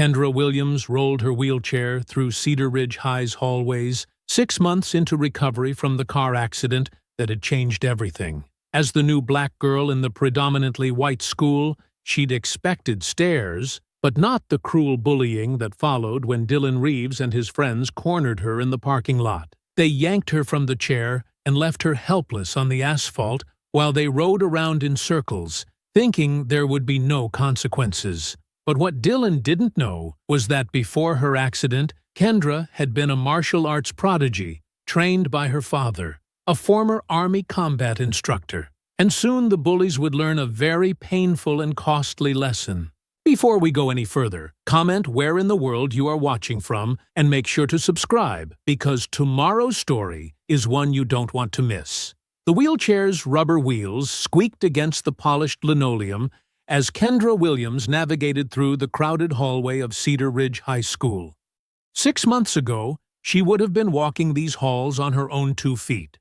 Kendra Williams rolled her wheelchair through Cedar Ridge High's hallways, 6 months into recovery from the car accident that had changed everything. As the new black girl in the predominantly white school, she'd expected stares, but not the cruel bullying that followed when Dylan Reeves and his friends cornered her in the parking lot. They yanked her from the chair and left her helpless on the asphalt while they rode around in circles, thinking there would be no consequences. But what Dylan didn't know was that before her accident, Kendra had been a martial arts prodigy, trained by her father, a former Army combat instructor. And soon the bullies would learn a very painful and costly lesson. Before we go any further, comment where in the world you are watching from and make sure to subscribe, because tomorrow's story is one you don't want to miss. The wheelchair's rubber wheels squeaked against the polished linoleum as Kendra Williams navigated through the crowded hallway of Cedar Ridge High School. 6 months ago, she would have been walking these halls on her own 2 feet,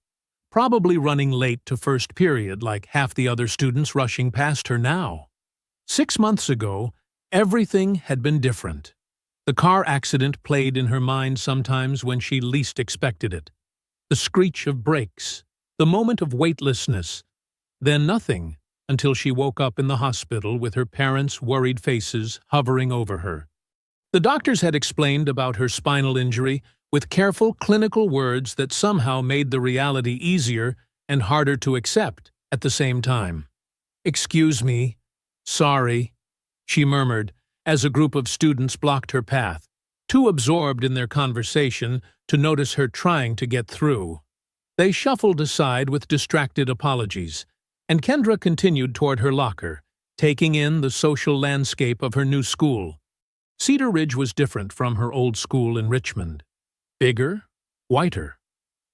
probably running late to first period like half the other students rushing past her now. 6 months ago, everything had been different. The car accident played in her mind sometimes when she least expected it. The screech of brakes, the moment of weightlessness, then nothing, until she woke up in the hospital with her parents' worried faces hovering over her. The doctors had explained about her spinal injury with careful clinical words that somehow made the reality easier and harder to accept at the same time. "Excuse me. Sorry," she murmured as a group of students blocked her path, too absorbed in their conversation to notice her trying to get through. They shuffled aside with distracted apologies, and Kendra continued toward her locker, taking in the social landscape of her new school. Cedar Ridge was different from her old school in Richmond. Bigger, whiter,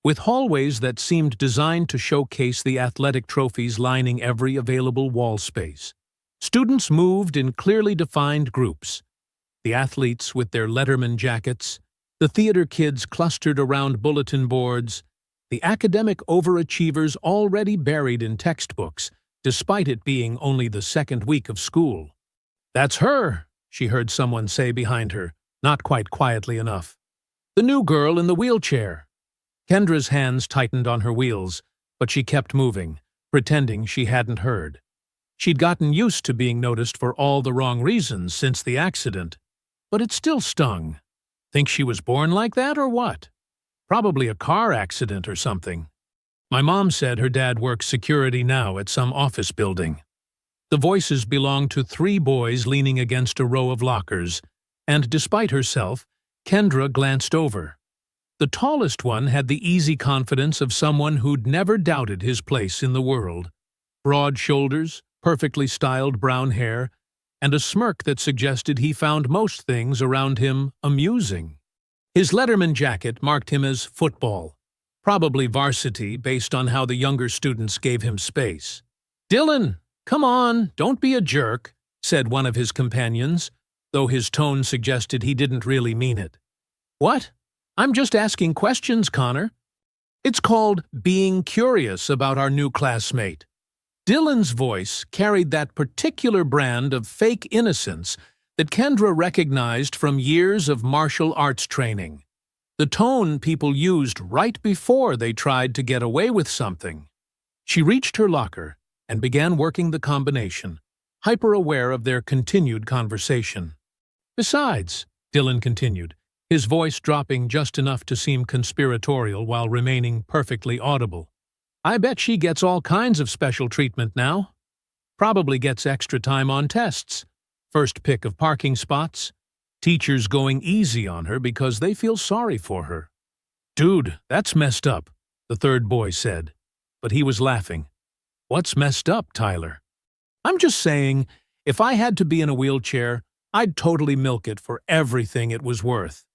with hallways that seemed designed to showcase the athletic trophies lining every available wall space. Students moved in clearly defined groups. The athletes with their Letterman jackets, the theater kids clustered around bulletin boards, the academic overachievers already buried in textbooks, despite it being only the second week of school. "That's her," she heard someone say behind her, not quite quietly enough. "The new girl in the wheelchair." Kendra's hands tightened on her wheels, but she kept moving, pretending she hadn't heard. She'd gotten used to being noticed for all the wrong reasons since the accident, but it still stung. Think she was born like that or what? Probably a car accident or something. "My mom said her dad works security now at some office building." The voices belonged to 3 boys leaning against a row of lockers, and despite herself, Kendra glanced over. The tallest one had the easy confidence of someone who'd never doubted his place in the world. Broad shoulders, perfectly styled brown hair, and a smirk that suggested he found most things around him amusing. His Letterman jacket marked him as football, probably varsity based on how the younger students gave him space. "Dylan, come on, don't be a jerk," said one of his companions, though his tone suggested he didn't really mean it. "What? I'm just asking questions, Connor." It's called being curious about our new classmate. Dylan's voice carried that particular brand of fake innocence that Kendra recognized from years of martial arts training. The tone people used right before they tried to get away with something. She reached her locker and began working the combination, hyper-aware of their continued conversation. "Besides," Dylan continued, his voice dropping just enough to seem conspiratorial while remaining perfectly audible, "I bet she gets all kinds of special treatment now. Probably gets extra time on tests, first pick of parking spots, teachers going easy on her because they feel sorry for her." "Dude, that's messed up," the third boy said, but he was laughing. "What's messed up, Tyler?" "I'm just saying, if I had to be in a wheelchair, I'd totally milk it for everything it was worth.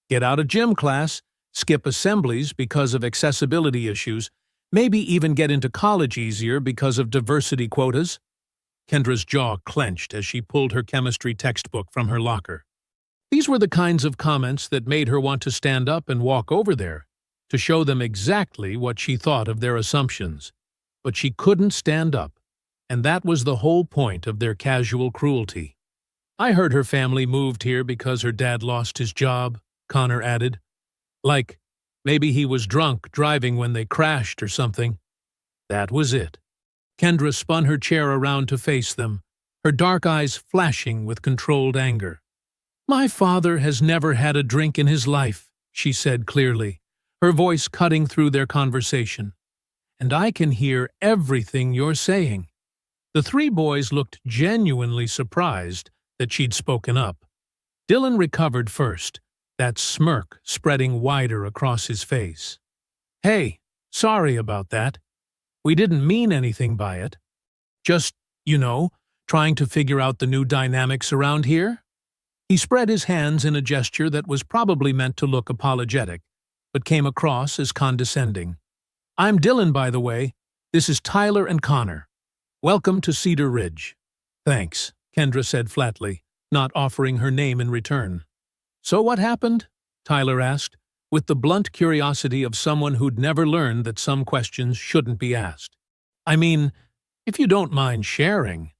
Get out of gym class, skip assemblies because of accessibility issues, maybe even get into college easier because of diversity quotas." Kendra's jaw clenched as she pulled her chemistry textbook from her locker. These were the kinds of comments that made her want to stand up and walk over there, to show them exactly what she thought of their assumptions. But she couldn't stand up, and that was the whole point of their casual cruelty. I heard her family moved here because her dad lost his job, Connor added. Like, maybe he was drunk driving when they crashed or something. That was it. Kendra spun her chair around to face them, her dark eyes flashing with controlled anger. My father has never had a drink in his life, she said clearly, her voice cutting through their conversation. And I can hear everything you're saying. The three boys looked genuinely surprised that she'd spoken up. Dylan recovered first, that smirk spreading wider across his face. Hey, sorry about that. We didn't mean anything by it. Just, trying to figure out the new dynamics around here? He spread his hands in a gesture that was probably meant to look apologetic, but came across as condescending. I'm Dylan, by the way. This is Tyler and Connor. Welcome to Cedar Ridge. Thanks, Kendra said flatly, not offering her name in return. So what happened? Tyler asked, with the blunt curiosity of someone who'd never learned that some questions shouldn't be asked. I mean, if you don't mind sharing.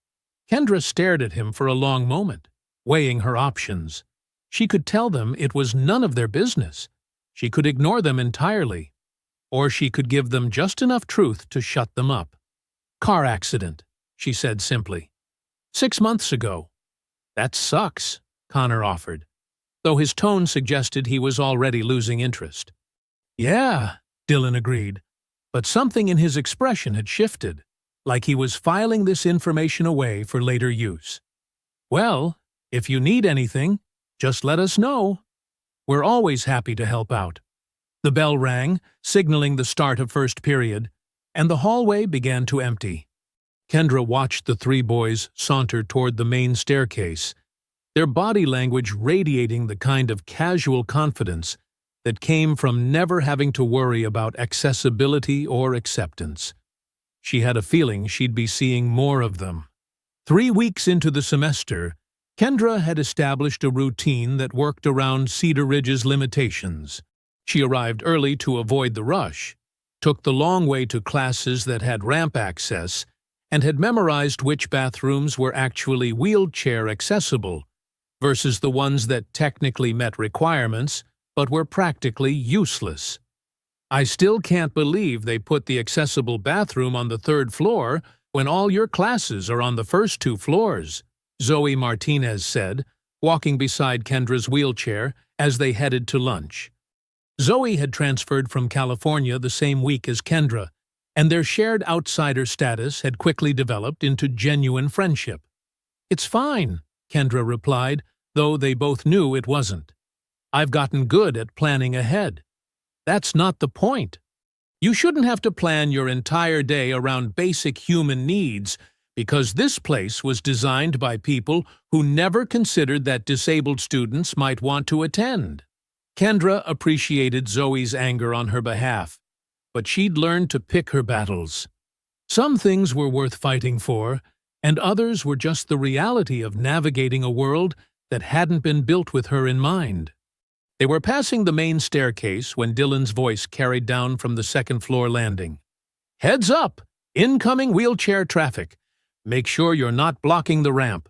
Kendra stared at him for a long moment, weighing her options. She could tell them it was none of their business. She could ignore them entirely. Or she could give them just enough truth to shut them up. Car accident, she said simply. 6 months ago. That sucks, Connor offered, though his tone suggested he was already losing interest. Yeah, Dylan agreed, but something in his expression had shifted, like he was filing this information away for later use. Well, if you need anything, just let us know. We're always happy to help out. The bell rang, signaling the start of first period, and the hallway began to empty. Kendra watched the three boys saunter toward the main staircase, their body language radiating the kind of casual confidence that came from never having to worry about accessibility or acceptance. She had a feeling she'd be seeing more of them. 3 weeks into the semester, Kendra had established a routine that worked around Cedar Ridge's limitations. She arrived early to avoid the rush, took the long way to classes that had ramp access, and had memorized which bathrooms were actually wheelchair accessible versus the ones that technically met requirements but were practically useless. I still can't believe they put the accessible bathroom on the 3rd floor when all your classes are on the first 2 floors, Zoe Martinez said, walking beside Kendra's wheelchair as they headed to lunch. Zoe had transferred from California the same week as Kendra, and their shared outsider status had quickly developed into genuine friendship. It's fine, Kendra replied, though they both knew it wasn't. I've gotten good at planning ahead. That's not the point. You shouldn't have to plan your entire day around basic human needs because this place was designed by people who never considered that disabled students might want to attend. Kendra appreciated Zoe's anger on her behalf, but she'd learned to pick her battles. Some things were worth fighting for, and others were just the reality of navigating a world that hadn't been built with her in mind. They were passing the main staircase when Dylan's voice carried down from the 2nd floor landing. Heads up! Incoming wheelchair traffic. Make sure you're not blocking the ramp.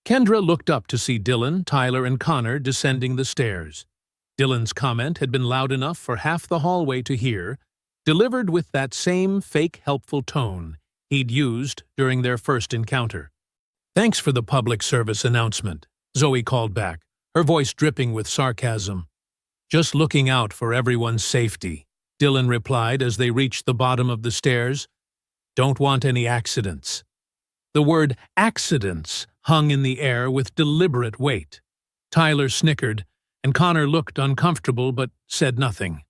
Kendra looked up to see Dylan, Tyler, and Connor descending the stairs. Dylan's comment had been loud enough for half the hallway to hear, delivered with that same fake helpful tone he'd used during their first encounter. Thanks for the public service announcement, Zoe called back, her voice dripping with sarcasm. Just looking out for everyone's safety, Dylan replied as they reached the bottom of the stairs. Don't want any accidents. The word accidents hung in the air with deliberate weight. Tyler snickered, and Connor looked uncomfortable but said nothing.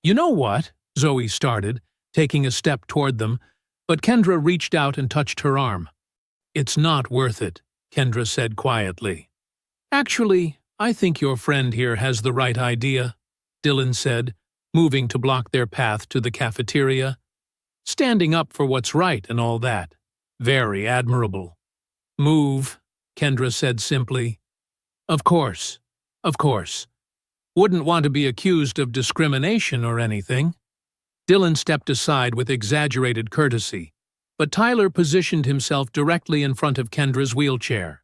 You know what? Zoe started, taking a step toward them, but Kendra reached out and touched her arm. It's not worth it, Kendra said quietly. Actually, I think your friend here has the right idea, Dylan said, moving to block their path to the cafeteria. Standing up for what's right and all that. Very admirable. Move, Kendra said simply. Of course. Of course. Wouldn't want to be accused of discrimination or anything. Dylan stepped aside with exaggerated courtesy, but Tyler positioned himself directly in front of Kendra's wheelchair.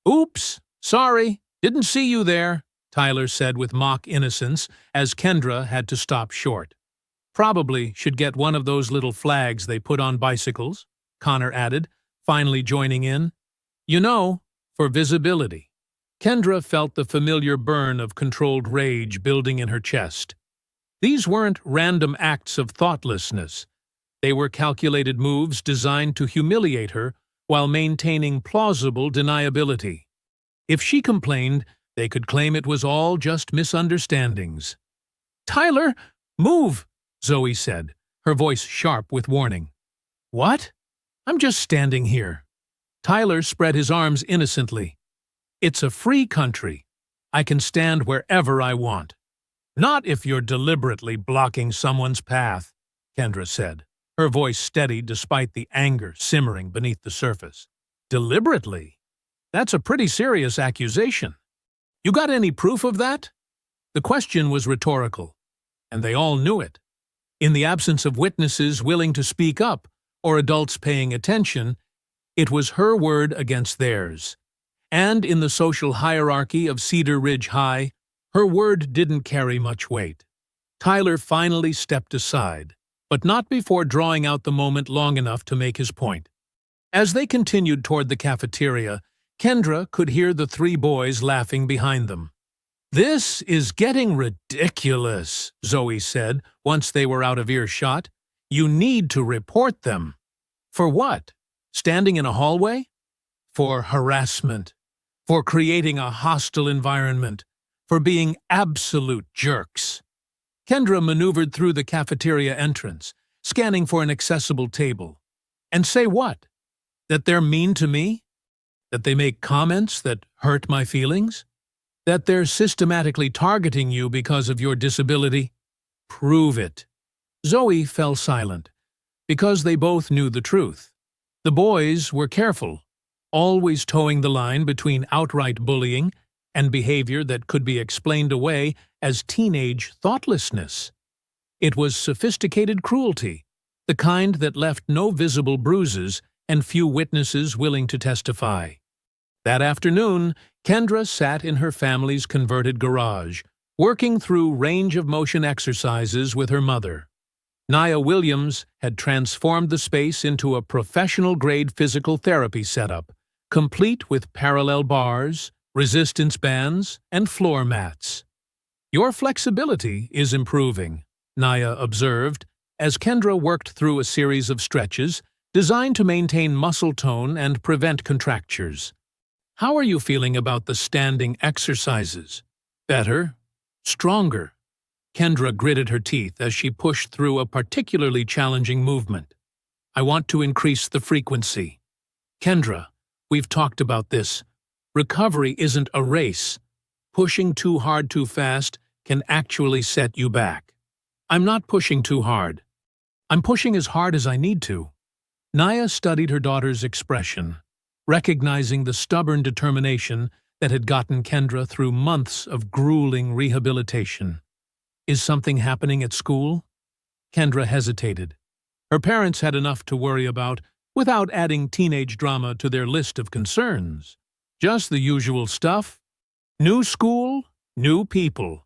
Oops, sorry, didn't see you there, Tyler said with mock innocence as Kendra had to stop short. Probably should get one of those little flags they put on bicycles, Connor added, finally joining in. You know, for visibility. Kendra felt the familiar burn of controlled rage building in her chest. These weren't random acts of thoughtlessness. They were calculated moves designed to humiliate her while maintaining plausible deniability. If she complained, they could claim it was all just misunderstandings. "Tyler, move!" Zoe said, her voice sharp with warning. "What? I'm just standing here." Tyler spread his arms innocently. "It's a free country. I can stand wherever I want." "Not if you're deliberately blocking someone's path," Kendra said, her voice steady despite the anger simmering beneath the surface. "Deliberately? That's a pretty serious accusation. You got any proof of that?" The question was rhetorical, and they all knew it. In the absence of witnesses willing to speak up or adults paying attention, it was her word against theirs. And in the social hierarchy of Cedar Ridge High, her word didn't carry much weight. Tyler finally stepped aside, but not before drawing out the moment long enough to make his point. As they continued toward the cafeteria, Kendra could hear the three boys laughing behind them. "This is getting ridiculous," Zoe said once they were out of earshot. "You need to report them." "For what? Standing in a hallway?" "For harassment. For creating a hostile environment. For being absolute jerks." Kendra maneuvered through the cafeteria entrance, scanning for an accessible table. "And say what? That they're mean to me? That they make comments that hurt my feelings? That they're systematically targeting you because of your disability? Prove it." Zoe fell silent, because they both knew the truth. The boys were careful, always towing the line between outright bullying and behavior that could be explained away as teenage thoughtlessness. It was sophisticated cruelty, the kind that left no visible bruises and few witnesses willing to testify. That afternoon, Kendra sat in her family's converted garage, working through range-of-motion exercises with her mother. Nia Williams had transformed the space into a professional-grade physical therapy setup, complete with parallel bars, resistance bands, and floor mats. "Your flexibility is improving," Nia observed, as Kendra worked through a series of stretches designed to maintain muscle tone and prevent contractures. "How are you feeling about the standing exercises? Better? Stronger?" Kendra gritted her teeth as she pushed through a particularly challenging movement. "I want to increase the frequency." "Kendra, we've talked about this. Recovery isn't a race. Pushing too hard too fast can actually set you back." "I'm not pushing too hard. I'm pushing as hard as I need to." Nia studied her daughter's expression, recognizing the stubborn determination that had gotten Kendra through months of grueling rehabilitation. "Is something happening at school?" Kendra hesitated. Her parents had enough to worry about without adding teenage drama to their list of concerns. Just the usual stuff. New school, new people.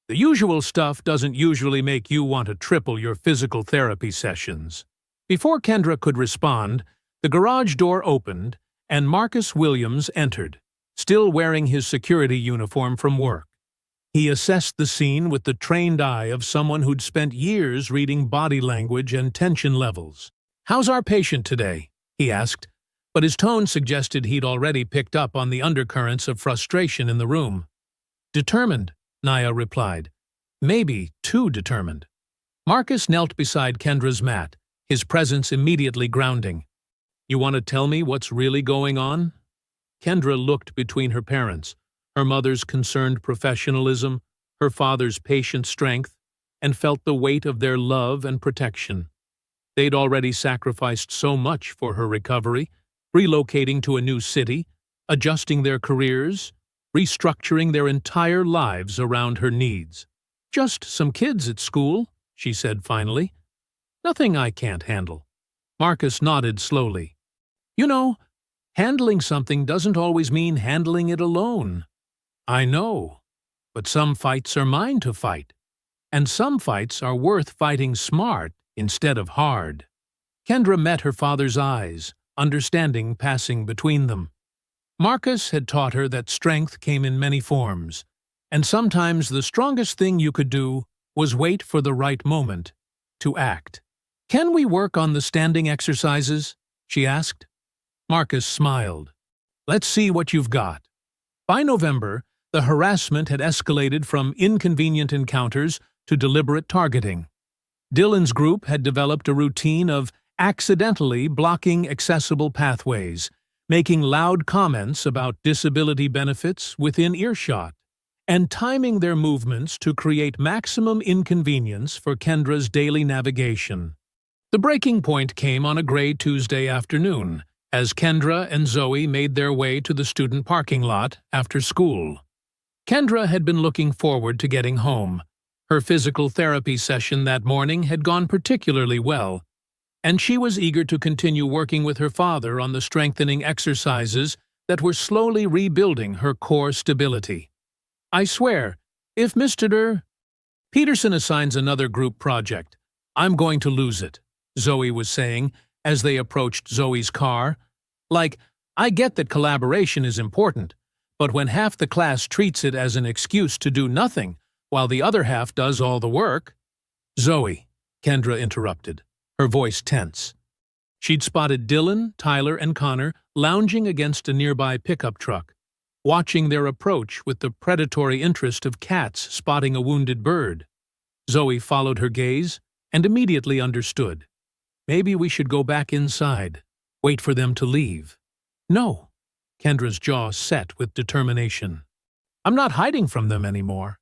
The usual stuff doesn't usually make you want to triple your physical therapy sessions. Before Kendra could respond, the garage door opened and Marcus Williams entered, still wearing his security uniform from work. He assessed the scene with the trained eye of someone who'd spent years reading body language and tension levels. "How's our patient today?" he asked, but his tone suggested he'd already picked up on the undercurrents of frustration in the room. "Determined," Nia replied. "Maybe too determined." Marcus knelt beside Kendra's mat, his presence immediately grounding. "You want to tell me what's really going on?" Kendra looked between her parents, her mother's concerned professionalism, her father's patient strength, and felt the weight of their love and protection. They'd already sacrificed so much for her recovery, relocating to a new city, adjusting their careers, restructuring their entire lives around her needs. "Just some kids at school," she said finally. "Nothing I can't handle." Marcus nodded slowly. "You know, Handling something doesn't always mean handling it alone. I know, but some fights are mine to fight, and some fights are worth fighting smart instead of hard. Kendra met her father's eyes, understanding passing between them. Marcus had taught her that strength came in many forms, and sometimes the strongest thing you could do was wait for the right moment to act. "Can we work on the standing exercises?" she asked. Marcus smiled. "Let's see what you've got." By November, the harassment had escalated from inconvenient encounters to deliberate targeting. Dylan's group had developed a routine of accidentally blocking accessible pathways, making loud comments about disability benefits within earshot, and timing their movements to create maximum inconvenience for Kendra's daily navigation. The breaking point came on a gray Tuesday afternoon, as Kendra and Zoe made their way to the student parking lot after school. Kendra had been looking forward to getting home. Her physical therapy session that morning had gone particularly well, and she was eager to continue working with her father on the strengthening exercises that were slowly rebuilding her core stability. "I swear, if Mr. Peterson assigns another group project, I'm going to lose it," Zoe was saying as they approached Zoe's car. "Like, I get that collaboration is important, but when half the class treats it as an excuse to do nothing, while the other half does all the work—" "Zoe," Kendra interrupted, her voice tense. She'd spotted Dylan, Tyler, and Connor lounging against a nearby pickup truck, watching their approach with the predatory interest of cats spotting a wounded bird. Zoe followed her gaze and immediately understood. Maybe we should go back inside, wait for them to leave. "No," Kendra's jaw set with determination. "I'm not hiding from them anymore."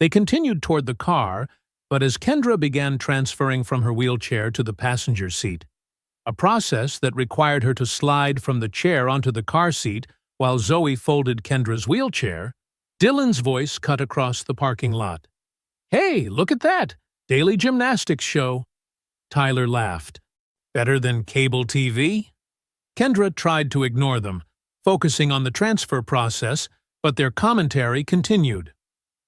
They continued toward the car, but as Kendra began transferring from her wheelchair to the passenger seat, a process that required her to slide from the chair onto the car seat while Zoe folded Kendra's wheelchair, Dylan's voice cut across the parking lot. "Hey, look at that! Daily gymnastics show." Tyler laughed. "Better than cable TV?" Kendra tried to ignore them, focusing on the transfer process, but their commentary continued.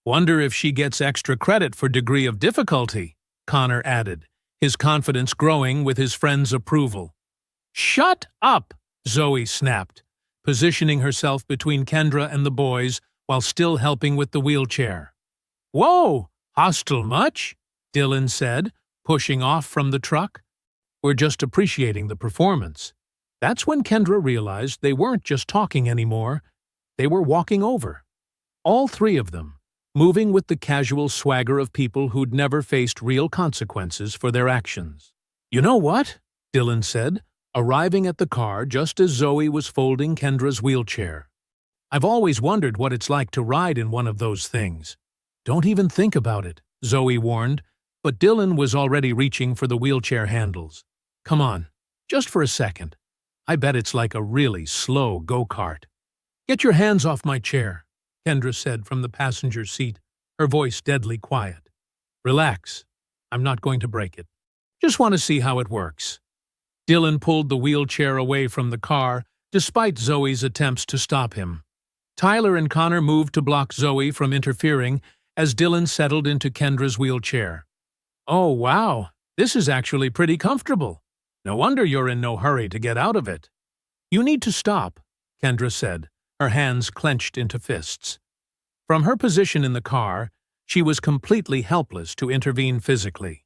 "Wonder if she gets extra credit for degree of difficulty," Connor added, his confidence growing with his friend's approval. "Shut up!" Zoe snapped, positioning herself between Kendra and the boys while still helping with the wheelchair. "Whoa! Hostile much?" Dylan said, pushing off from the truck. "We're just appreciating the performance." That's when Kendra realized they weren't just talking anymore, they were walking over. All three of them, moving with the casual swagger of people who'd never faced real consequences for their actions. "You know what?" Dylan said, arriving at the car just as Zoe was folding Kendra's wheelchair. "I've always wondered what it's like to ride in one of those things." "Don't even think about it," Zoe warned, but Dylan was already reaching for the wheelchair handles. "Come on, just for a second. I bet it's like a really slow go-kart." "Get your hands off my chair," Kendra said from the passenger seat, her voice deadly quiet. "Relax. I'm not going to break it. Just want to see how it works." Dylan pulled the wheelchair away from the car, despite Zoe's attempts to stop him. Tyler and Connor moved to block Zoe from interfering as Dylan settled into Kendra's wheelchair. "Oh, wow. This is actually pretty comfortable. No wonder you're in no hurry to get out of it." "You need to stop," Kendra said, her hands clenched into fists. From her position in the car, she was completely helpless to intervene physically.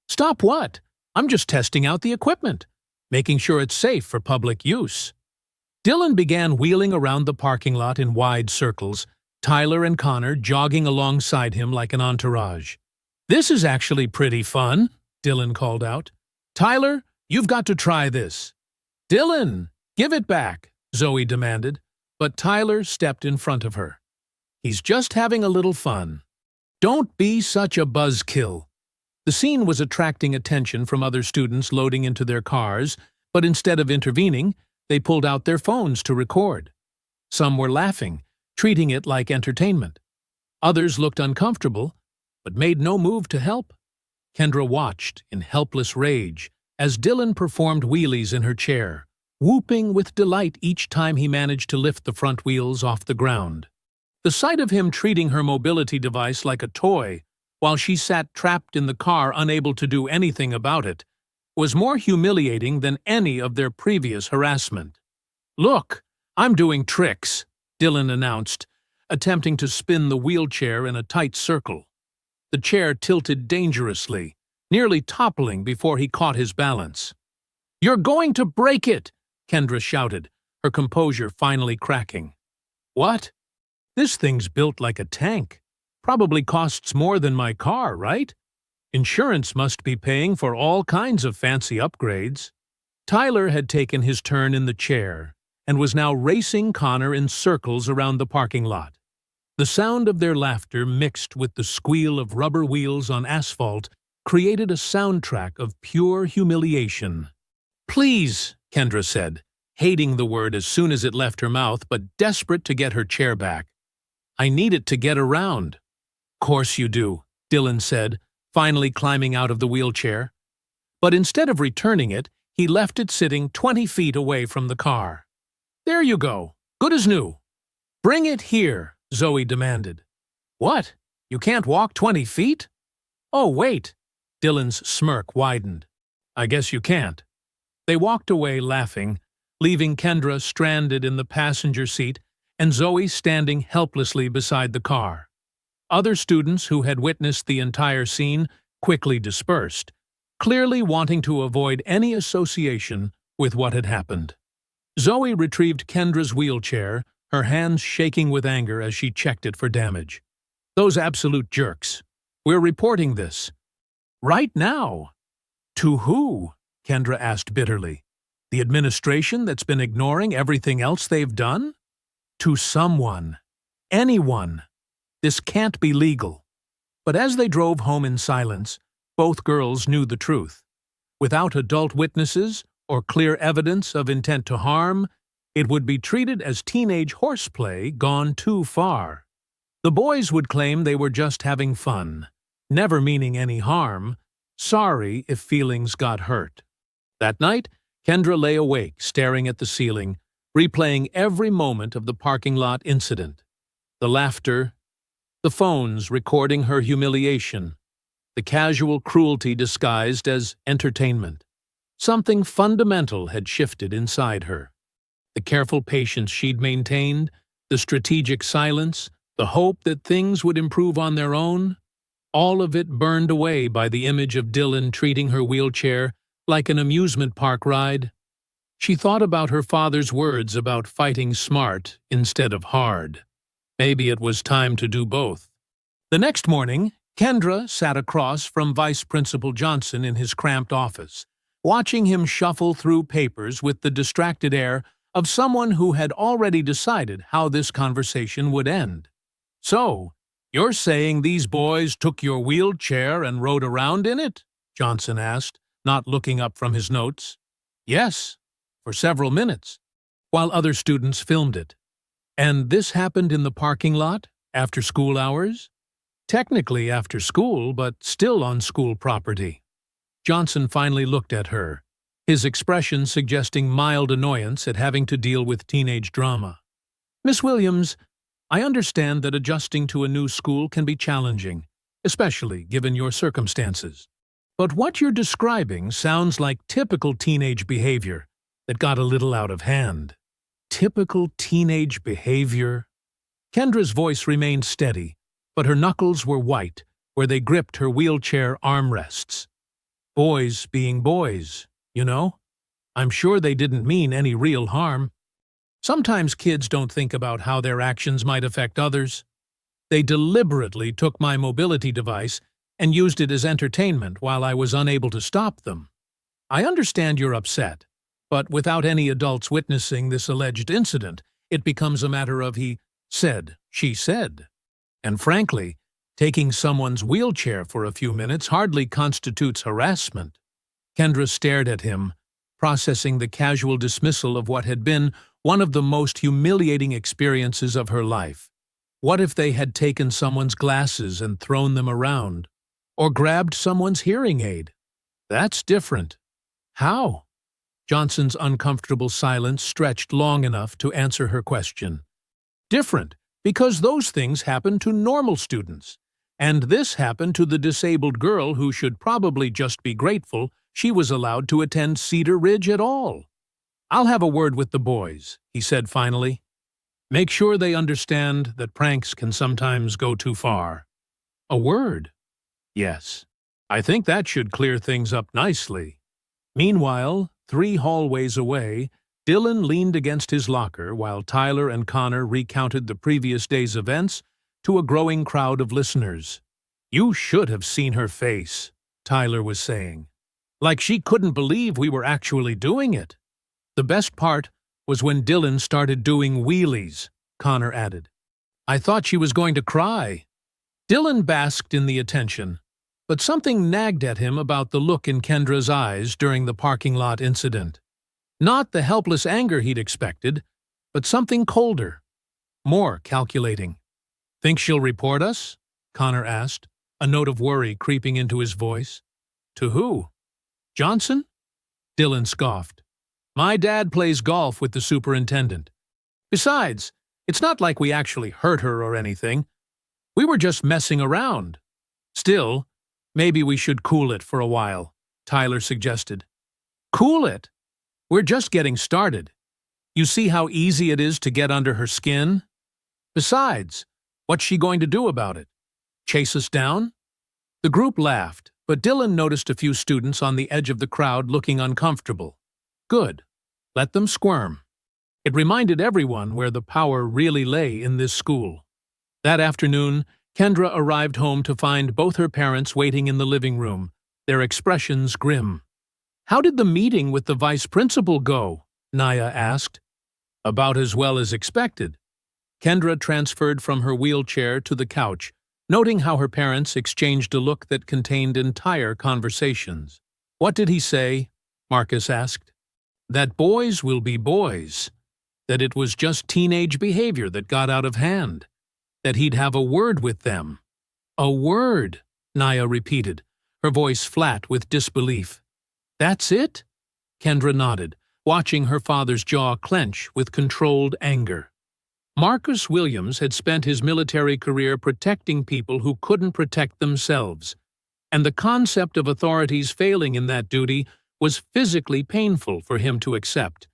"Stop what? I'm just testing out the equipment, making sure it's safe for public use." Dylan began wheeling around the parking lot in wide circles, Tyler and Connor jogging alongside him like an entourage. "This is actually pretty fun," Dylan called out. "Tyler, you've got to try this." "Dylan, give it back," Zoe demanded, but Tyler stepped in front of her. "He's just having a little fun." "Don't be such a buzzkill." The scene was attracting attention from other students loading into their cars, but instead of intervening, they pulled out their phones to record. Some were laughing, treating it like entertainment. Others looked uncomfortable, but made no move to help. Kendra watched in helpless rage as Dylan performed wheelies in her chair, whooping with delight each time he managed to lift the front wheels off the ground. The sight of him treating her mobility device like a toy, while she sat trapped in the car unable to do anything about it, was more humiliating than any of their previous harassment. "Look, I'm doing tricks," Dylan announced, attempting to spin the wheelchair in a tight circle. The chair tilted dangerously, nearly toppling before he caught his balance. "You're going to break it!" Kendra shouted, her composure finally cracking. "What? This thing's built like a tank. Probably costs more than my car, right? Insurance must be paying for all kinds of fancy upgrades." Tyler had taken his turn in the chair and was now racing Connor in circles around the parking lot. The sound of their laughter mixed with the squeal of rubber wheels on asphalt created a soundtrack of pure humiliation. "Please," Kendra said, hating the word as soon as it left her mouth but desperate to get her chair back. "I need it to get around." "Course you do," Dylan said, finally climbing out of the wheelchair. But instead of returning it, he left it sitting 20 feet away from the car. "There you go. Good as new." "Bring it here," Zoe demanded. "What? You can't walk 20 feet? Oh, wait." Dylan's smirk widened. "I guess you can't." They walked away laughing, leaving Kendra stranded in the passenger seat and Zoe standing helplessly beside the car. Other students who had witnessed the entire scene quickly dispersed, clearly wanting to avoid any association with what had happened. Zoe retrieved Kendra's wheelchair, her hands shaking with anger as she checked it for damage. "Those absolute jerks. We're reporting this. Right now." "To who?" Kendra asked bitterly. "The administration that's been ignoring everything else they've done?" "To someone. Anyone. This can't be legal." But as they drove home in silence, both girls knew the truth. Without adult witnesses or clear evidence of intent to harm, it would be treated as teenage horseplay gone too far. The boys would claim they were just having fun, never meaning any harm, sorry if feelings got hurt. That night, Kendra lay awake, staring at the ceiling, replaying every moment of the parking lot incident. The laughter, the phones recording her humiliation, the casual cruelty disguised as entertainment. Something fundamental had shifted inside her. The careful patience she'd maintained, the strategic silence, the hope that things would improve on their own, all of it burned away by the image of Dylan treating her wheelchair like an amusement park ride. She thought about her father's words about fighting smart instead of hard. Maybe it was time to do both. The next morning, Kendra sat across from Vice Principal Johnson in his cramped office, watching him shuffle through papers with the distracted air of someone who had already decided how this conversation would end. "So, you're saying these boys took your wheelchair and rode around in it?" Johnson asked, not looking up from his notes. "Yes, for several minutes, while other students filmed it." "And this happened in the parking lot, after school hours?" "Technically after school, but still on school property." Johnson finally looked at her, his expression suggesting mild annoyance at having to deal with teenage drama. "Miss Williams, I understand that adjusting to a new school can be challenging, especially given your circumstances. But what you're describing sounds like typical teenage behavior that got a little out of hand." "Typical teenage behavior?" Kendra's voice remained steady, but her knuckles were white where they gripped her wheelchair armrests. "Boys being boys, you know? I'm sure they didn't mean any real harm. Sometimes kids don't think about how their actions might affect others. They deliberately took my mobility device and used it as entertainment while I was unable to stop them. I understand you're upset, but without any adults witnessing this alleged incident, it becomes a matter of he said, she said. And frankly, taking someone's wheelchair for a few minutes hardly constitutes harassment." Kendra stared at him, processing the casual dismissal of what had been one of the most humiliating experiences of her life. What if they had taken someone's glasses and thrown them around? Or grabbed someone's hearing aid? That's different. How? Johnson's uncomfortable silence stretched long enough to answer her question. Different, because those things happen to normal students. And this happened to the disabled girl who should probably just be grateful she was allowed to attend Cedar Ridge at all. "I'll have a word with the boys," he said finally. "Make sure they understand that pranks can sometimes go too far." "A word?" "Yes. I think that should clear things up nicely." Meanwhile, 3 hallways away, Dylan leaned against his locker while Tyler and Connor recounted the previous day's events to a growing crowd of listeners. "You should have seen her face," Tyler was saying. "Like she couldn't believe we were actually doing it." "The best part was when Dylan started doing wheelies," Connor added. "I thought she was going to cry." Dylan basked in the attention, but something nagged at him about the look in Kendra's eyes during the parking lot incident. Not the helpless anger he'd expected, but something colder, more calculating. "Think she'll report us?" Connor asked, a note of worry creeping into his voice. "To who? Johnson?" Dylan scoffed. "My dad plays golf with the superintendent. Besides, it's not like we actually hurt her or anything. We were just messing around. Still, maybe we should cool it for a while," Tyler suggested. "Cool it? We're just getting started. You see how easy it is to get under her skin? Besides, what's she going to do about it? Chase us down?" The group laughed, but Dylan noticed a few students on the edge of the crowd looking uncomfortable. Good. Let them squirm. It reminded everyone where the power really lay in this school. That afternoon, Kendra arrived home to find both her parents waiting in the living room, their expressions grim. "How did the meeting with the vice principal go?" Naya asked. "About as well as expected." Kendra transferred from her wheelchair to the couch, noting how her parents exchanged a look that contained entire conversations. "What did he say?" Marcus asked. "That boys will be boys. That it was just teenage behavior that got out of hand. That he'd have a word with them." "A word," Naya repeated, her voice flat with disbelief. "That's it?" Kendra nodded, watching her father's jaw clench with controlled anger. Marcus Williams had spent his military career protecting people who couldn't protect themselves, and the concept of authorities failing in that duty was physically painful for him to accept.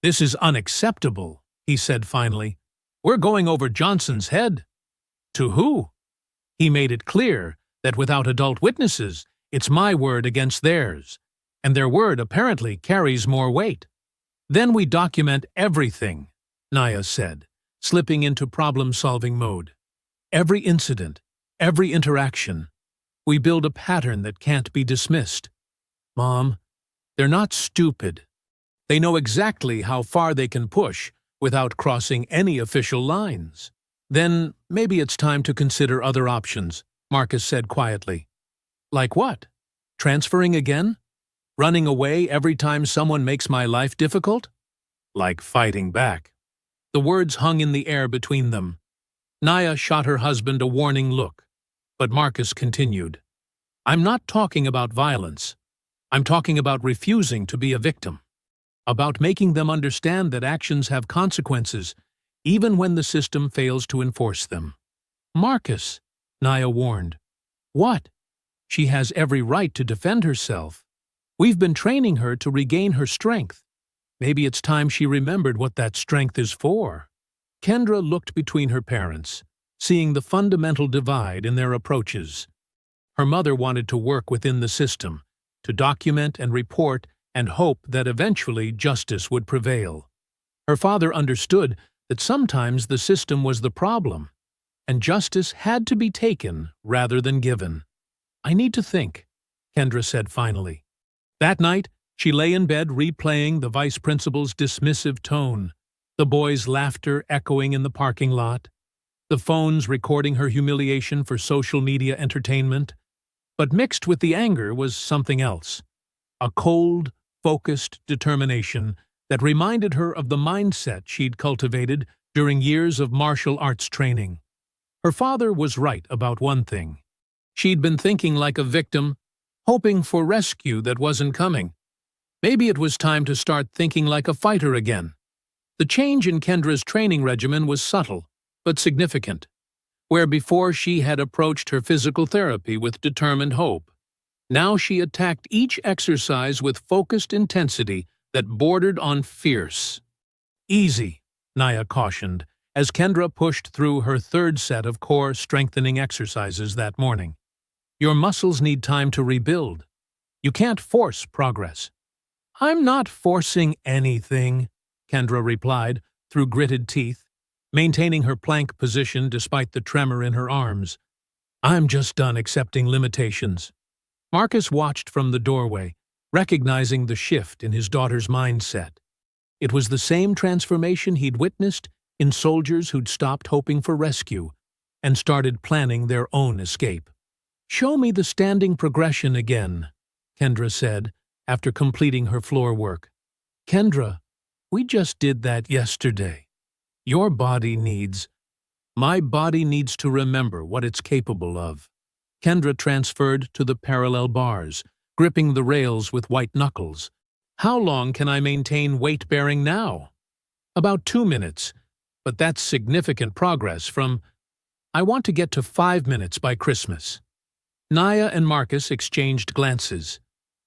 "This is unacceptable," he said finally. "We're going over Johnson's head." "To who?" He made it clear that without adult witnesses, it's my word against theirs, and their word apparently carries more weight. "Then we document everything," Naya said, slipping into problem-solving mode. "Every incident, every interaction. We build a pattern that can't be dismissed. Mom, they're not stupid. They know exactly how far they can push without crossing any official lines." "Then maybe it's time to consider other options," Marcus said quietly. "Like what? Transferring again? Running away every time someone makes my life difficult?" "Like fighting back." The words hung in the air between them. Naya shot her husband a warning look, but Marcus continued. "I'm not talking about violence. I'm talking about refusing to be a victim. About making them understand that actions have consequences, even when the system fails to enforce them." "Marcus," Naya warned. "What? She has every right to defend herself. We've been training her to regain her strength. Maybe it's time she remembered what that strength is for." Kendra looked between her parents, seeing the fundamental divide in their approaches. Her mother wanted to work within the system, to document and report and hope that eventually justice would prevail. Her father understood that sometimes the system was the problem, and justice had to be taken rather than given. "I need to think," Kendra said finally. That night, she lay in bed replaying the vice principal's dismissive tone, the boys' laughter echoing in the parking lot, the phones recording her humiliation for social media entertainment. But mixed with the anger was something else, a cold, focused determination that reminded her of the mindset she'd cultivated during years of martial arts training. Her father was right about one thing. She'd been thinking like a victim, hoping for rescue that wasn't coming. Maybe it was time to start thinking like a fighter again. The change in Kendra's training regimen was subtle, but significant. Where before she had approached her physical therapy with determined hope, now she attacked each exercise with focused intensity that bordered on fierce. "Easy," Naya cautioned, as Kendra pushed through her third set of core strengthening exercises that morning. "Your muscles need time to rebuild. You can't force progress." "I'm not forcing anything," Kendra replied through gritted teeth, maintaining her plank position despite the tremor in her arms. "I'm just done accepting limitations." Marcus watched from the doorway, recognizing the shift in his daughter's mindset. It was the same transformation he'd witnessed in soldiers who'd stopped hoping for rescue and started planning their own escape. "Show me the standing progression again," Kendra said, after completing her floor work. "Kendra, we just did that yesterday. Your body needs... My body needs to remember what it's capable of." Kendra transferred to the parallel bars, gripping the rails with white knuckles. "How long can I maintain weight-bearing now?" "About 2 minutes, but that's significant progress from... I want to get to 5 minutes by Christmas." Naya and Marcus exchanged glances.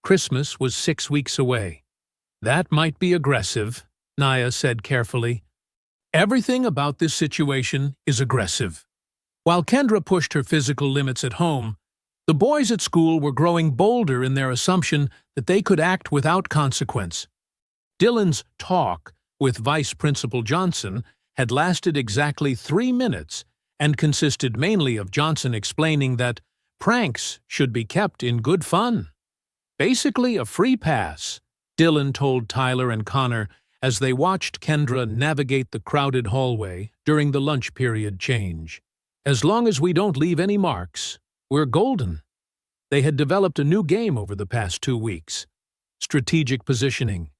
Christmas was 6 weeks away. "That might be aggressive," Naya said carefully. "Everything about this situation is aggressive." While Kendra pushed her physical limits at home, the boys at school were growing bolder in their assumption that they could act without consequence. Dylan's talk with Vice Principal Johnson had lasted exactly 3 minutes and consisted mainly of Johnson explaining that pranks should be kept in good fun. "Basically a free pass," Dylan told Tyler and Connor as they watched Kendra navigate the crowded hallway during the lunch period change. "As long as we don't leave any marks, we're golden." They had developed a new game over the past 2 weeks: strategic positioning.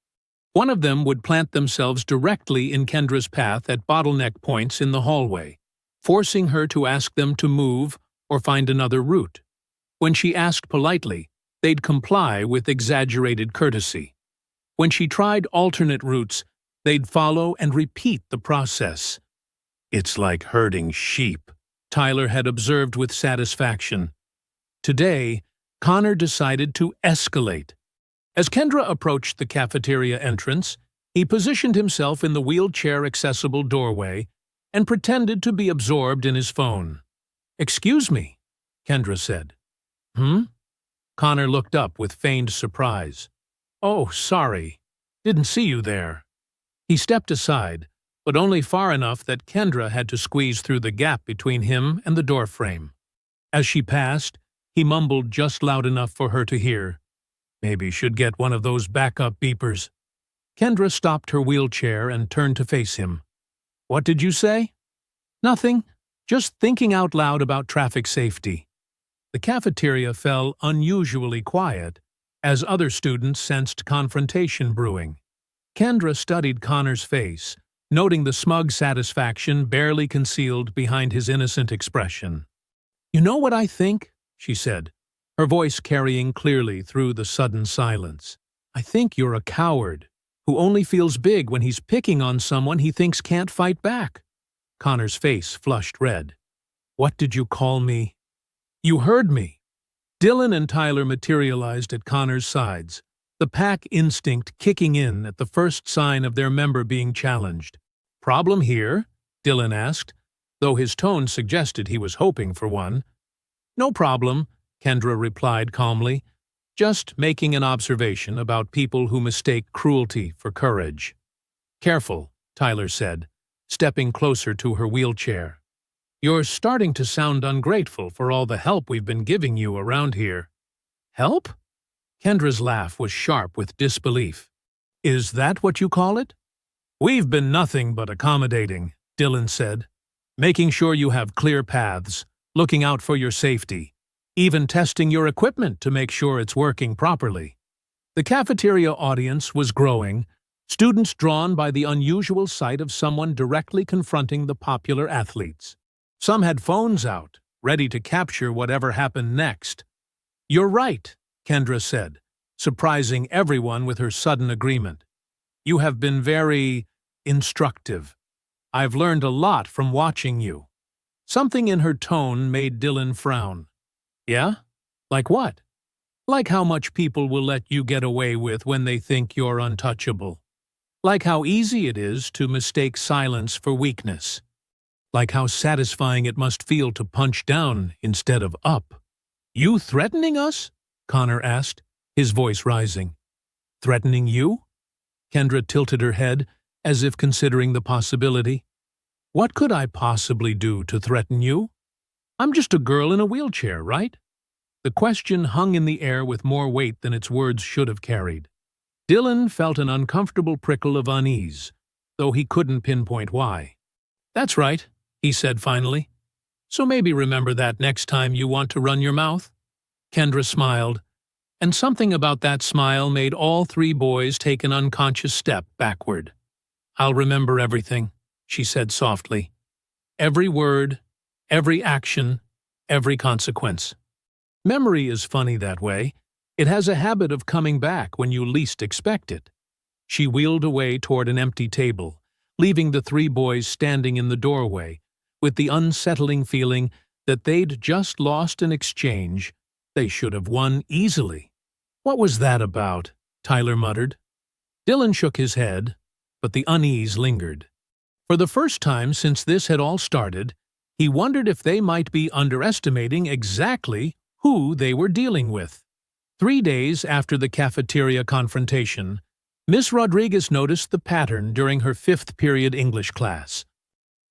One of them would plant themselves directly in Kendra's path at bottleneck points in the hallway, forcing her to ask them to move or find another route. When she asked politely, they'd comply with exaggerated courtesy. When she tried alternate routes, they'd follow and repeat the process. "It's like herding sheep," Tyler had observed with satisfaction. Today, Connor decided to escalate. As Kendra approached the cafeteria entrance, he positioned himself in the wheelchair-accessible doorway and pretended to be absorbed in his phone. "Excuse me," Kendra said. Connor looked up with feigned surprise. "Oh, sorry. Didn't see you there." He stepped aside, but only far enough that Kendra had to squeeze through the gap between him and the doorframe. As she passed, he mumbled just loud enough for her to hear. "Maybe should get one of those backup beepers." Kendra stopped her wheelchair and turned to face him. "What did you say?" "Nothing. Just thinking out loud about traffic safety." The cafeteria fell unusually quiet, as other students sensed confrontation brewing. Kendra studied Connor's face, noting the smug satisfaction barely concealed behind his innocent expression. "You know what I think?" she said, her voice carrying clearly through the sudden silence. "I think you're a coward who only feels big when he's picking on someone he thinks can't fight back." Connor's face flushed red. "What did you call me?" "You heard me." Dylan and Tyler materialized at Connor's sides, the pack instinct kicking in at the first sign of their member being challenged. "Problem here?" Dylan asked, though his tone suggested he was hoping for one. "No problem," Kendra replied calmly, "just making an observation about people who mistake cruelty for courage." "Careful," Tyler said, stepping closer to her wheelchair. "You're starting to sound ungrateful for all the help we've been giving you around here." "Help?" Kendra's laugh was sharp with disbelief. "Is that what you call it?" "We've been nothing but accommodating," Dylan said, "making sure you have clear paths, looking out for your safety, even testing your equipment to make sure it's working properly." The cafeteria audience was growing, students drawn by the unusual sight of someone directly confronting the popular athletes. Some had phones out, ready to capture whatever happened next. "You're right," Kendra said, surprising everyone with her sudden agreement. "You have been very instructive. I've learned a lot from watching you." Something in her tone made Dylan frown. "Yeah? Like what?" "Like how much people will let you get away with when they think you're untouchable. Like how easy it is to mistake silence for weakness. Like how satisfying it must feel to punch down instead of up." "You threatening us?" Connor asked, his voice rising. "Threatening you?" Kendra tilted her head, as if considering the possibility. "What could I possibly do to threaten you? I'm just a girl in a wheelchair, right?" The question hung in the air with more weight than its words should have carried. Dylan felt an uncomfortable prickle of unease, though he couldn't pinpoint why. "That's right," he said finally. "So maybe remember that next time you want to run your mouth." Kendra smiled, and something about that smile made all three boys take an unconscious step backward. "I'll remember everything," she said softly. "Every word, every action, every consequence." Memory is funny that way. It has a habit of coming back when you least expect it. She wheeled away toward an empty table, leaving the three boys standing in the doorway, with the unsettling feeling that they'd just lost an exchange they should have won easily. "What was that about?" Tyler muttered. Dylan shook his head, but the unease lingered. For the first time since this had all started, he wondered if they might be underestimating exactly who they were dealing with. 3 days after the cafeteria confrontation, Miss Rodriguez noticed the pattern during her 5th period English class.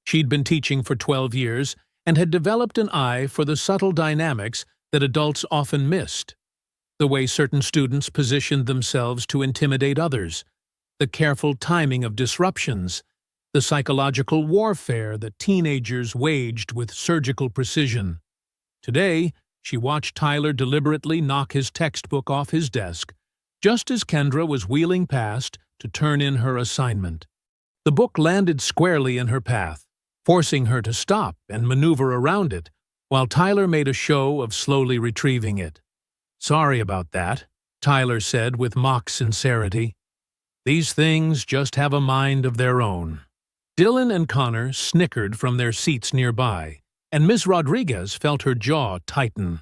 She'd been teaching for 12 years and had developed an eye for the subtle dynamics that adults often missed. The way certain students positioned themselves to intimidate others, the careful timing of disruptions, the psychological warfare that teenagers waged with surgical precision. Today, she watched Tyler deliberately knock his textbook off his desk, just as Kendra was wheeling past to turn in her assignment. The book landed squarely in her path, forcing her to stop and maneuver around it, while Tyler made a show of slowly retrieving it. "Sorry about that," Tyler said with mock sincerity. "These things just have a mind of their own." Dylan and Connor snickered from their seats nearby, and Miss Rodriguez felt her jaw tighten.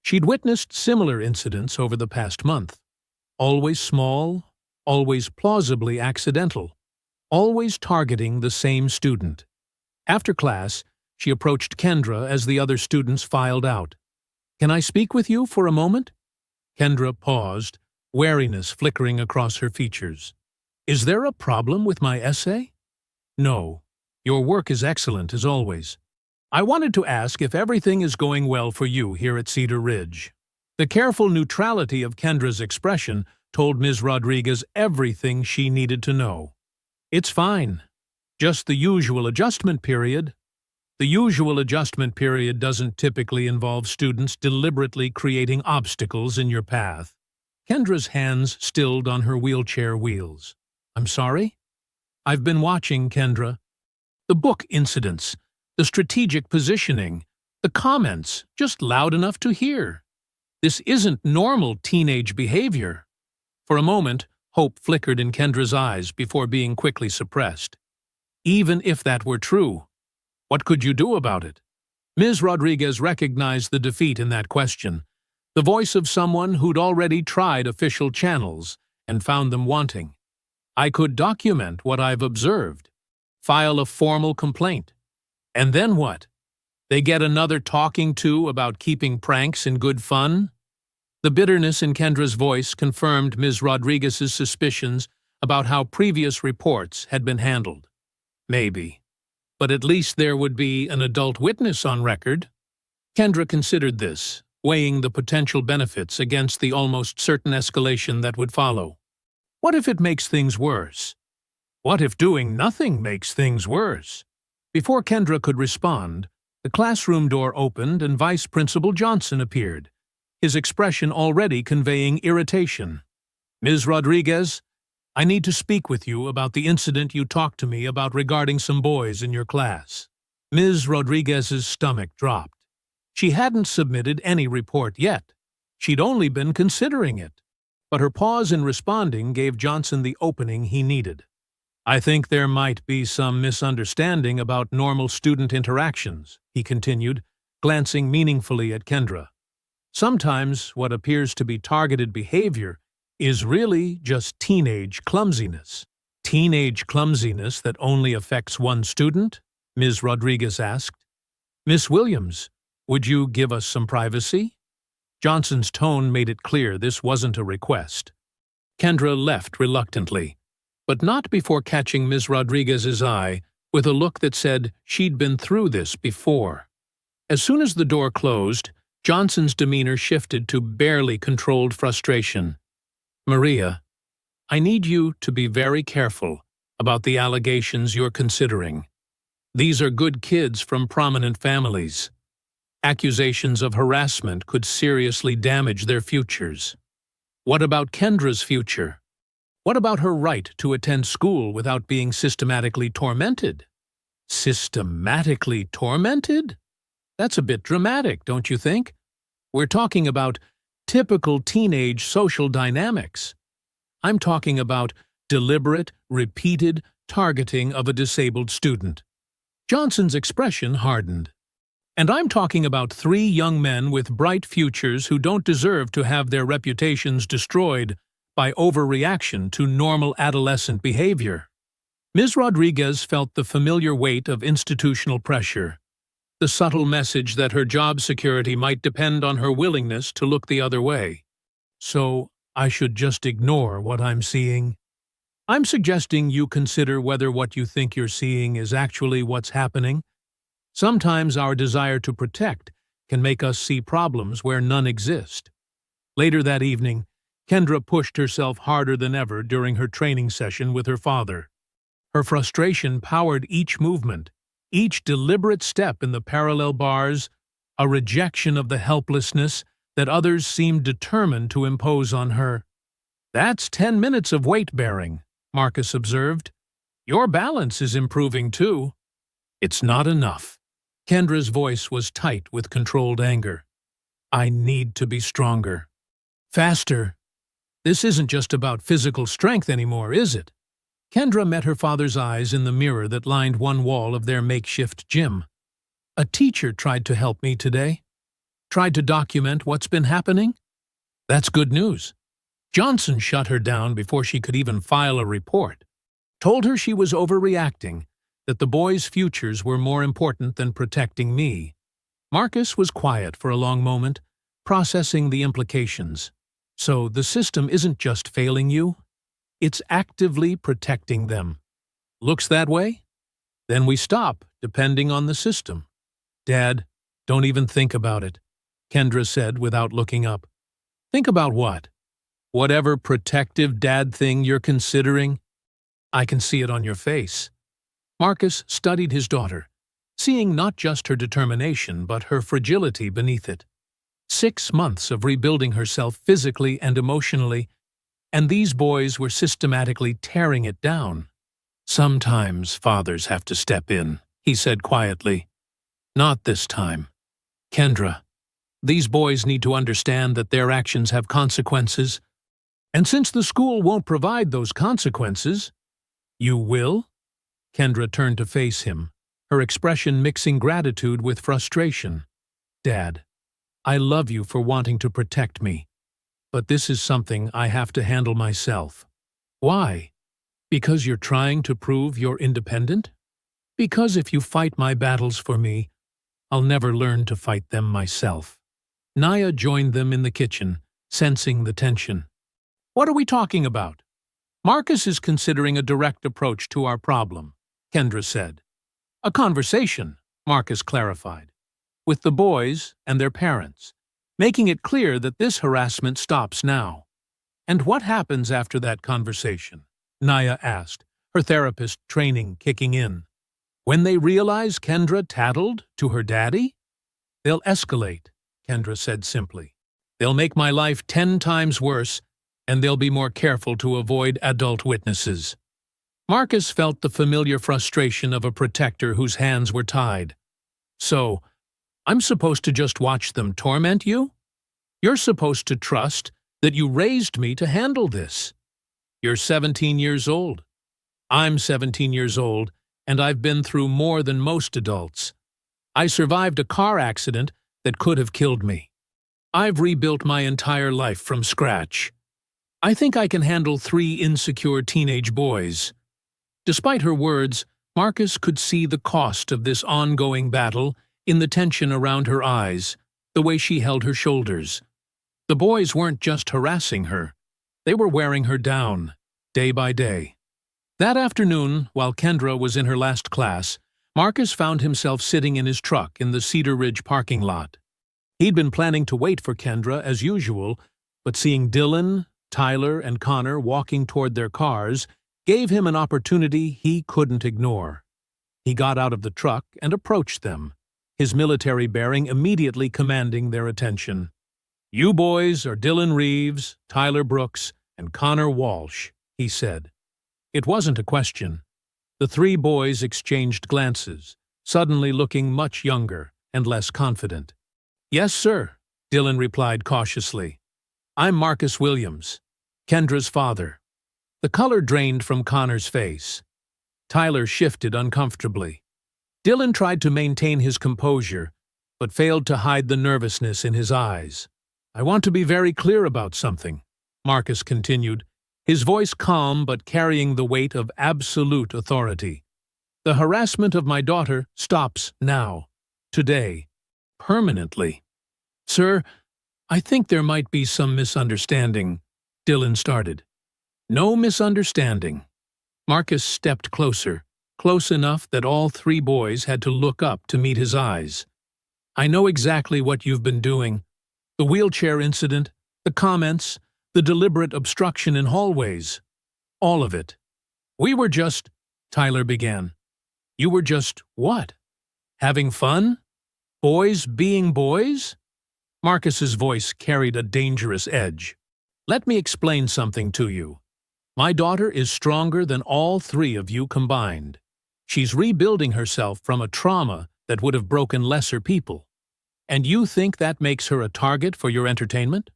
She'd witnessed similar incidents over the past month. Always small, always plausibly accidental, always targeting the same student. After class, she approached Kendra as the other students filed out. "Can I speak with you for a moment?" Kendra paused, wariness flickering across her features. "Is there a problem with my essay?" "No. Your work is excellent, as always. I wanted to ask if everything is going well for you here at Cedar Ridge." The careful neutrality of Kendra's expression told Ms. Rodriguez everything she needed to know. "It's fine. Just the usual adjustment period." The usual adjustment period doesn't typically involve students deliberately creating obstacles in your path. Kendra's hands stilled on her wheelchair wheels. "I'm sorry?" "I've been watching, Kendra. The book incidents, the strategic positioning, the comments, just loud enough to hear. This isn't normal teenage behavior." For a moment, hope flickered in Kendra's eyes before being quickly suppressed. Even if that were true, what could you do about it? Ms. Rodriguez recognized the defeat in that question, the voice of someone who'd already tried official channels and found them wanting. "I could document what I've observed, file a formal complaint. And then what? They get another talking to about keeping pranks in good fun?" The bitterness in Kendra's voice confirmed Ms. Rodriguez's suspicions about how previous reports had been handled. Maybe. But at least there would be an adult witness on record. Kendra considered this, weighing the potential benefits against the almost certain escalation that would follow. What if it makes things worse? What if doing nothing makes things worse? Before Kendra could respond, the classroom door opened and Vice Principal Johnson appeared, his expression already conveying irritation. "Ms. Rodriguez, I need to speak with you about the incident you talked to me about regarding some boys in your class." Ms. Rodriguez's stomach dropped. She hadn't submitted any report yet. She'd only been considering it. but her pause in responding gave Johnson the opening he needed. "I think there might be some misunderstanding about normal student interactions," he continued, glancing meaningfully at Kendra. "Sometimes what appears to be targeted behavior is really just teenage clumsiness." "Teenage clumsiness that only affects one student?" Ms. Rodriguez asked. "Miss Williams, would you give us some privacy?" Johnson's tone made it clear this wasn't a request. Kendra left reluctantly, but not before catching Ms. Rodriguez's eye with a look that said she'd been through this before. As soon as the door closed, Johnson's demeanor shifted to barely controlled frustration. "Maria, I need you to be very careful about the allegations you're considering. These are good kids from prominent families. Accusations of harassment could seriously damage their futures. What about Kendra's future? What about her right to attend school without being systematically tormented?" Systematically tormented? That's a bit dramatic, don't you think? We're talking about typical teenage social dynamics. I'm talking about deliberate, repeated targeting of a disabled student. Johnson's expression hardened. "And I'm talking about 3 young men with bright futures who don't deserve to have their reputations destroyed by overreaction to normal adolescent behavior." Ms. Rodriguez felt the familiar weight of institutional pressure, the subtle message that her job security might depend on her willingness to look the other way. "So, I should just ignore what I'm seeing?" "I'm suggesting you consider whether what you think you're seeing is actually what's happening. Sometimes our desire to protect can make us see problems where none exist." Later that evening, Kendra pushed herself harder than ever during her training session with her father. Her frustration powered each movement, each deliberate step in the parallel bars, a rejection of the helplessness that others seemed determined to impose on her. "That's 10 minutes of weight-bearing," Marcus observed. "Your balance is improving, too." "It's not enough." Kendra's voice was tight with controlled anger. "I need to be stronger. Faster. This isn't just about physical strength anymore, is it?" Kendra met her father's eyes in the mirror that lined one wall of their makeshift gym. "A teacher tried to help me today. Tried to document what's been happening." "That's good news." Johnson shut her down before she could even file a report. Told her she was overreacting, that the boys' futures were more important than protecting me. Marcus was quiet for a long moment, processing the implications. "So the system isn't just failing you? It's actively protecting them. Looks that way? Then we stop depending on the system." "Dad, don't even think about it," Kendra said without looking up. "Think about what? Whatever protective dad thing you're considering?" "I can see it on your face." Marcus studied his daughter, seeing not just her determination but her fragility beneath it. 6 months of rebuilding herself physically and emotionally, and these boys were systematically tearing it down. "Sometimes fathers have to step in," he said quietly. "Not this time. Kendra, these boys need to understand that their actions have consequences. And since the school won't provide those consequences—" "You will?" Kendra turned to face him, her expression mixing gratitude with frustration. "Dad, I love you for wanting to protect me, but this is something I have to handle myself." "Why? Because you're trying to prove you're independent?" "Because if you fight my battles for me, I'll never learn to fight them myself." Naya joined them in the kitchen, sensing the tension. "What are we talking about?" "Marcus is considering a direct approach to our problem," Kendra said. "A conversation," Marcus clarified, "with the boys and their parents, making it clear that this harassment stops now." "And what happens after that conversation?" Naya asked, her therapist training kicking in. "When they realize Kendra tattled to her daddy?" "They'll escalate," Kendra said simply. "They'll make my life 10 times worse, and they'll be more careful to avoid adult witnesses." Marcus felt the familiar frustration of a protector whose hands were tied. "So, I'm supposed to just watch them torment you? You're supposed to trust that you raised me to handle this. You're 17 years old. I'm 17 years old, and I've been through more than most adults. I survived a car accident that could have killed me. I've rebuilt my entire life from scratch. I think I can handle 3 insecure teenage boys." Despite her words, Marcus could see the cost of this ongoing battle in the tension around her eyes, the way she held her shoulders. The boys weren't just harassing her. They were wearing her down, day by day. That afternoon, while Kendra was in her last class, Marcus found himself sitting in his truck in the Cedar Ridge parking lot. He'd been planning to wait for Kendra as usual, but seeing Dylan, Tyler, and Connor walking toward their cars gave him an opportunity he couldn't ignore. He got out of the truck and approached them, his military bearing immediately commanding their attention. "You boys are Dylan Reeves, Tyler Brooks, and Connor Walsh," he said. It wasn't a question. The 3 boys exchanged glances, suddenly looking much younger and less confident. "Yes, sir," Dylan replied cautiously. "I'm Marcus Williams, Kendra's father." The color drained from Connor's face. Tyler shifted uncomfortably. Dylan tried to maintain his composure, but failed to hide the nervousness in his eyes. "I want to be very clear about something," Marcus continued, his voice calm but carrying the weight of absolute authority. "The harassment of my daughter stops now, today, permanently." "Sir, I think there might be some misunderstanding," Dylan started. "No misunderstanding." Marcus stepped closer, close enough that all 3 boys had to look up to meet his eyes. "I know exactly what you've been doing. The wheelchair incident, the comments, the deliberate obstruction in hallways. All of it. We were just—" Tyler began. "You were just what? Having fun? Boys being boys?" Marcus's voice carried a dangerous edge. "Let me explain something to you. My daughter is stronger than all 3 of you combined. She's rebuilding herself from a trauma that would have broken lesser people. And you think that makes her a target for your entertainment?"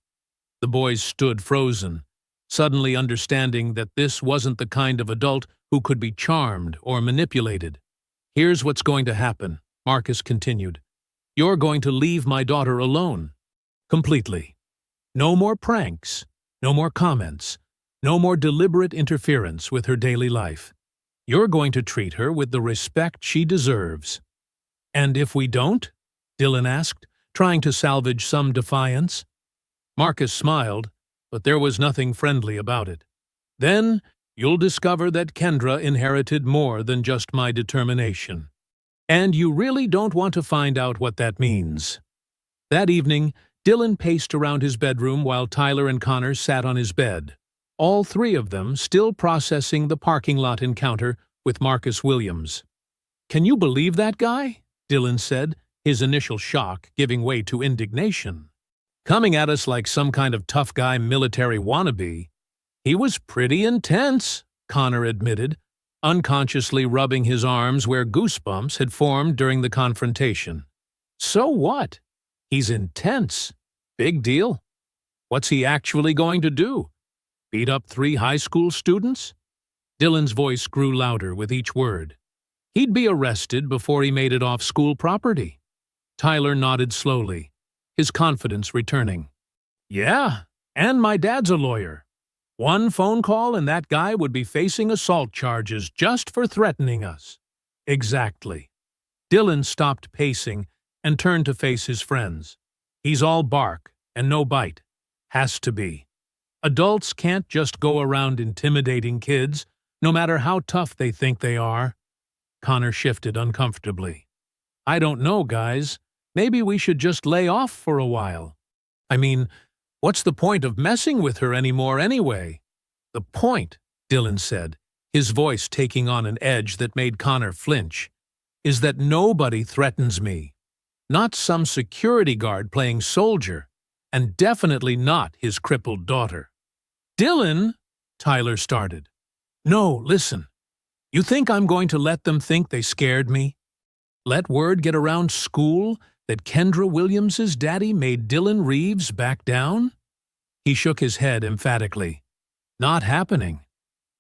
The boys stood frozen, suddenly understanding that this wasn't the kind of adult who could be charmed or manipulated. "Here's what's going to happen," Marcus continued. "You're going to leave my daughter alone. Completely. No more pranks, no more comments, no more deliberate interference with her daily life. You're going to treat her with the respect she deserves." "And if we don't?" Dylan asked, trying to salvage some defiance. Marcus smiled, but there was nothing friendly about it. "Then you'll discover that Kendra inherited more than just my determination. And you really don't want to find out what that means." That evening, Dylan paced around his bedroom while Tyler and Connor sat on his bed, all 3 of them still processing the parking lot encounter with Marcus Williams. "Can you believe that guy?" Dylan said, his initial shock giving way to indignation. "Coming at us like some kind of tough guy military wannabe." "He was pretty intense," Connor admitted, unconsciously rubbing his arms where goosebumps had formed during the confrontation. "So what? He's intense. Big deal. What's he actually going to do? Beat up 3 high school students?" Dylan's voice grew louder with each word. "He'd be arrested before he made it off school property." Tyler nodded slowly, his confidence returning. "Yeah, and my dad's a lawyer. One phone call and that guy would be facing assault charges just for threatening us." "Exactly." Dylan stopped pacing and turned to face his friends. "He's all bark and no bite. Has to be. Adults can't just go around intimidating kids, no matter how tough they think they are." Connor shifted uncomfortably. "I don't know, guys. Maybe we should just lay off for a while. I mean, what's the point of messing with her anymore anyway?" "The point," Dylan said, his voice taking on an edge that made Connor flinch, "is that nobody threatens me. Not some security guard playing soldier, and definitely not his crippled daughter." "Dylan," Tyler started. "No, listen. You think I'm going to let them think they scared me? Let word get around school that Kendra Williams's daddy made Dylan Reeves back down? He shook his head emphatically. Not happening.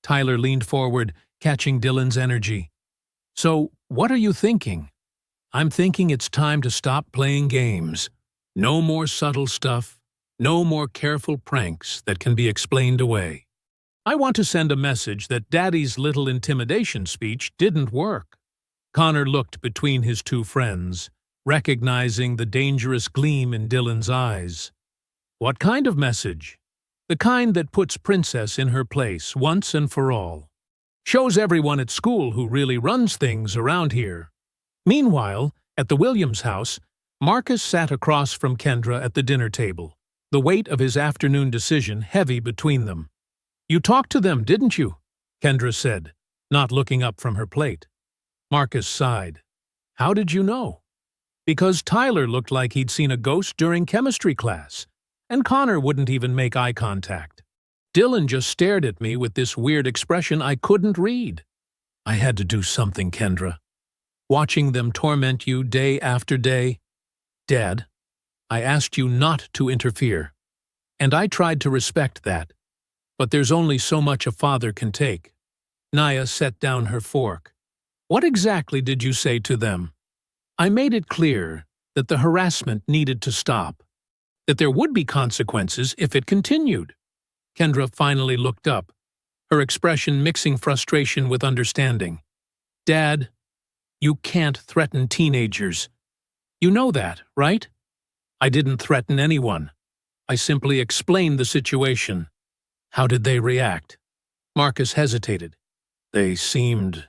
Tyler leaned forward, catching Dylan's energy. So, what are you thinking? I'm thinking it's time to stop playing games. No more subtle stuff. No more careful pranks that can be explained away. I want to send a message that Daddy's little intimidation speech didn't work. Connor looked between his two friends, recognizing the dangerous gleam in Dylan's eyes. What kind of message? The kind that puts Princess in her place once and for all. Shows everyone at school who really runs things around here. Meanwhile, at the Williams house, Marcus sat across from Kendra at the dinner table, the weight of his afternoon decision heavy between them. You talked to them, didn't you? Kendra said, not looking up from her plate. Marcus sighed. How did you know? Because Tyler looked like he'd seen a ghost during chemistry class, and Connor wouldn't even make eye contact. Dylan just stared at me with this weird expression I couldn't read. I had to do something, Kendra. Watching them torment you day after day. Dad, I asked you not to interfere, and I tried to respect that. But there's only so much a father can take. Naya set down her fork. What exactly did you say to them? I made it clear that the harassment needed to stop, that there would be consequences if it continued. Kendra finally looked up, her expression mixing frustration with understanding. Dad, you can't threaten teenagers. You know that, right? I didn't threaten anyone. I simply explained the situation. How did they react? Marcus hesitated. They seemed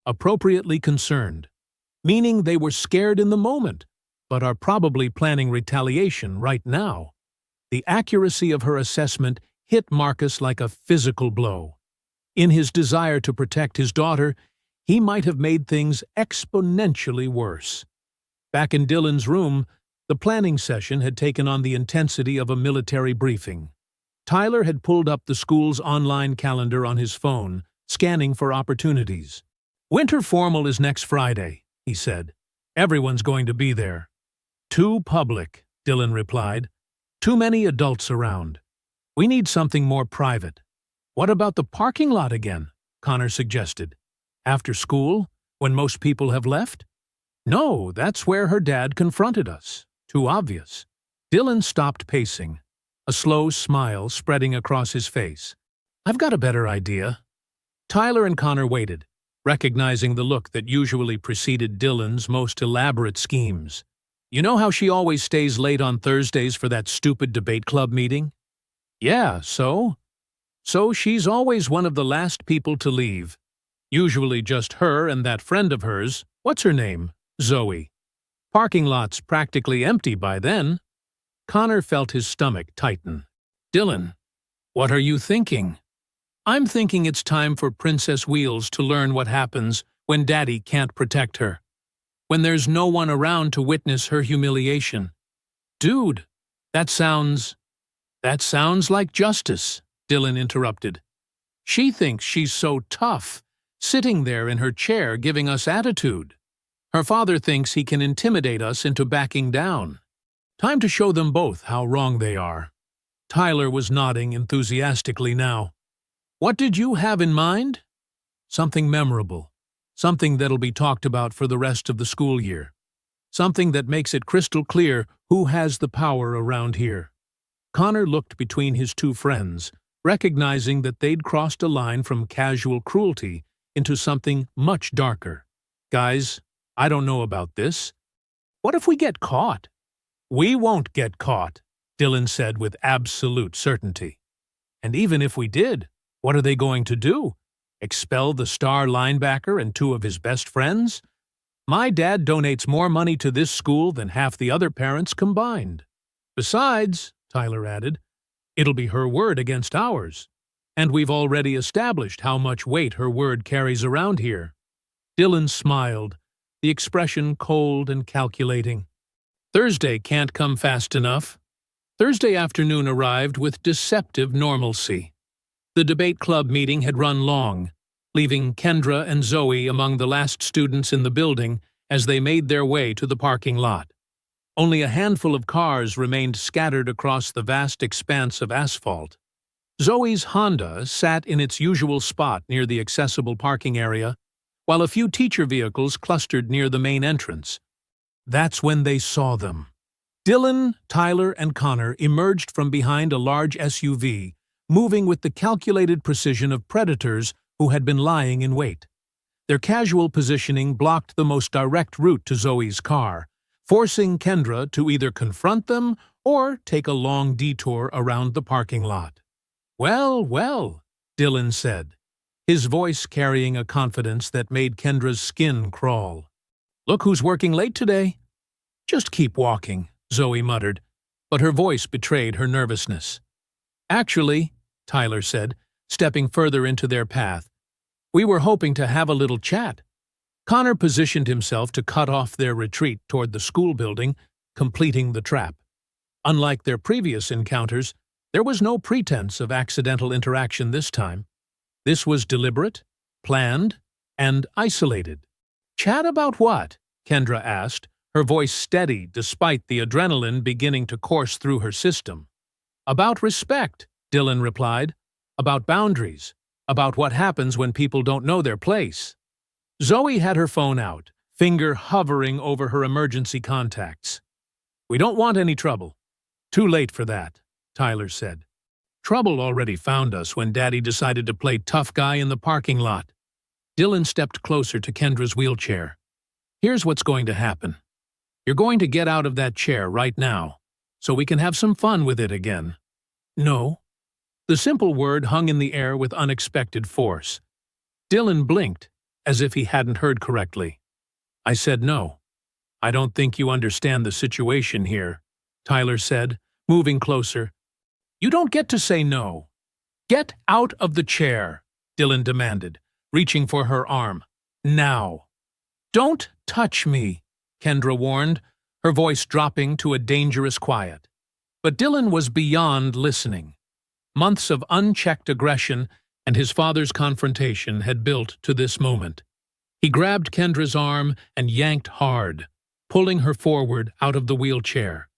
appropriately concerned, meaning they were scared in the moment, but are probably planning retaliation right now. The accuracy of her assessment hit Marcus like a physical blow. In his desire to protect his daughter, he might have made things exponentially worse. Back in Dylan's room, the planning session had taken on the intensity of a military briefing. Tyler had pulled up the school's online calendar on his phone, scanning for opportunities. Winter formal is next Friday, he said. Everyone's going to be there. Too public, Dylan replied. Too many adults around. We need something more private. What about the parking lot again? Connor suggested. After school, when most people have left? No, that's where her dad confronted us. Too obvious. Dylan stopped pacing, a slow smile spreading across his face. I've got a better idea. Tyler and Connor waited, recognizing the look that usually preceded Dylan's most elaborate schemes. You know how she always stays late on Thursdays for that stupid debate club meeting? Yeah, so? So she's always one of the last people to leave. Usually just her and that friend of hers, what's her name? Zoe. Parking lot's practically empty by then. Connor felt his stomach tighten. Dylan, what are you thinking? I'm thinking it's time for Princess Wheels to learn what happens when Daddy can't protect her. When there's no one around to witness her humiliation. Dude, that sounds like justice, Dylan interrupted. She thinks she's so tough, sitting there in her chair giving us attitude. Her father thinks he can intimidate us into backing down. Time to show them both how wrong they are. Tyler was nodding enthusiastically now. What did you have in mind? Something memorable. Something that'll be talked about for the rest of the school year. Something that makes it crystal clear who has the power around here. Connor looked between his two friends, recognizing that they'd crossed a line from casual cruelty into something much darker. Guys, I don't know about this. What if we get caught? We won't get caught, Dylan said with absolute certainty. And even if we did, what are they going to do? Expel the star linebacker and two of his best friends? My dad donates more money to this school than half the other parents combined. Besides, Tyler added, it'll be her word against ours. And we've already established how much weight her word carries around here. Dylan smiled, the expression cold and calculating. Thursday can't come fast enough. Thursday afternoon arrived with deceptive normalcy. The debate club meeting had run long, leaving Kendra and Zoe among the last students in the building as they made their way to the parking lot. Only a handful of cars remained scattered across the vast expanse of asphalt. Zoe's Honda sat in its usual spot near the accessible parking area, while a few teacher vehicles clustered near the main entrance. That's when they saw them. Dylan, Tyler, and Connor emerged from behind a large SUV, moving with the calculated precision of predators who had been lying in wait. Their casual positioning blocked the most direct route to Zoe's car, forcing Kendra to either confront them or take a long detour around the parking lot. "Well, well," Dylan said, his voice carrying a confidence that made Kendra's skin crawl. "Look who's working late today." "Just keep walking," Zoe muttered, but her voice betrayed her nervousness. "Actually," Tyler said, stepping further into their path, "we were hoping to have a little chat." Connor positioned himself to cut off their retreat toward the school building, completing the trap. Unlike their previous encounters, there was no pretense of accidental interaction this time. This was deliberate, planned, and isolated. "Chat about what?" Kendra asked, her voice steady despite the adrenaline beginning to course through her system. "About respect," Dylan replied. "About boundaries. About what happens when people don't know their place." Zoe had her phone out, finger hovering over her emergency contacts. "We don't want any trouble." "Too late for that," Tyler said. "Trouble already found us when Daddy decided to play tough guy in the parking lot." Dylan stepped closer to Kendra's wheelchair. "Here's what's going to happen. You're going to get out of that chair right now, so we can have some fun with it again." "No." The simple word hung in the air with unexpected force. Dylan blinked, as if he hadn't heard correctly. "I said no. I don't think you understand the situation here," Tyler said, moving closer. "You don't get to say no. Get out of the chair," Dylan demanded, reaching for her arm. "Now." "Don't touch me," Kendra warned, her voice dropping to a dangerous quiet. But Dylan was beyond listening. Months of unchecked aggression and his father's confrontation had built to this moment. He grabbed Kendra's arm and yanked hard, pulling her forward out of the wheelchair.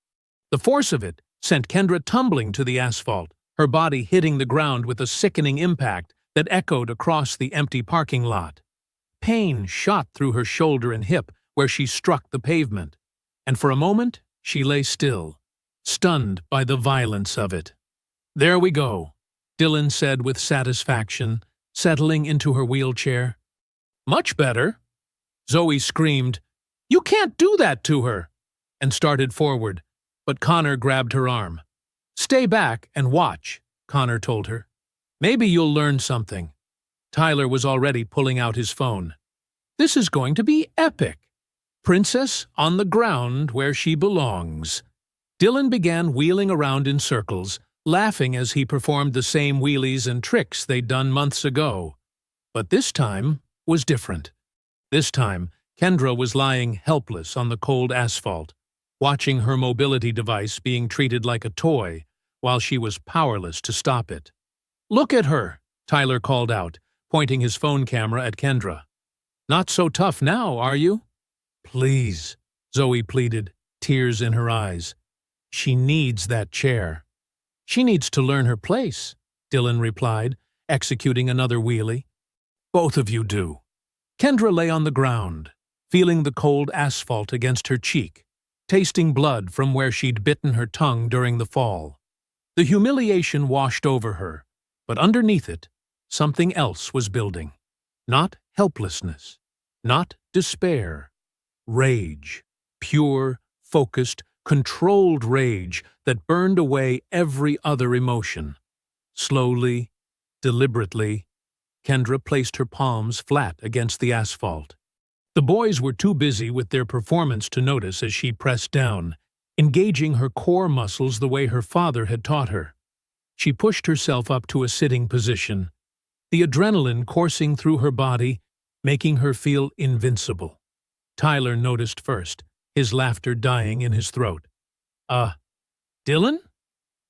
The force of it sent Kendra tumbling to the asphalt, her body hitting the ground with a sickening impact that echoed across the empty parking lot. Pain shot through her shoulder and hip where she struck the pavement, and for a moment she lay still, stunned by the violence of it. "There we go," Dylan said with satisfaction, settling into her wheelchair. "Much better." Zoe screamed, "You can't do that to her," and started forward, but Connor grabbed her arm. "Stay back and watch," Connor told her. "Maybe you'll learn something." Tyler was already pulling out his phone. "This is going to be epic. Princess on the ground where she belongs." Dylan began wheeling around in circles, laughing as he performed the same wheelies and tricks they'd done months ago. But this time was different. This time, Kendra was lying helpless on the cold asphalt, watching her mobility device being treated like a toy, while she was powerless to stop it. "Look at her," Tyler called out, pointing his phone camera at Kendra. "Not so tough now, are you?" "Please," Zoe pleaded, tears in her eyes. "She needs that chair." "She needs to learn her place," Dylan replied, executing another wheelie. "Both of you do." Kendra lay on the ground, feeling the cold asphalt against her cheek, tasting blood from where she'd bitten her tongue during the fall. The humiliation washed over her, but underneath it, something else was building. Not helplessness, not despair. Rage. Pure, focused, controlled rage that burned away every other emotion. Slowly, deliberately, Kendra placed her palms flat against the asphalt. The boys were too busy with their performance to notice as she pressed down, engaging her core muscles the way her father had taught her. She pushed herself up to a sitting position, the adrenaline coursing through her body, making her feel invincible. Tyler noticed first, his laughter dying in his throat. Dylan?"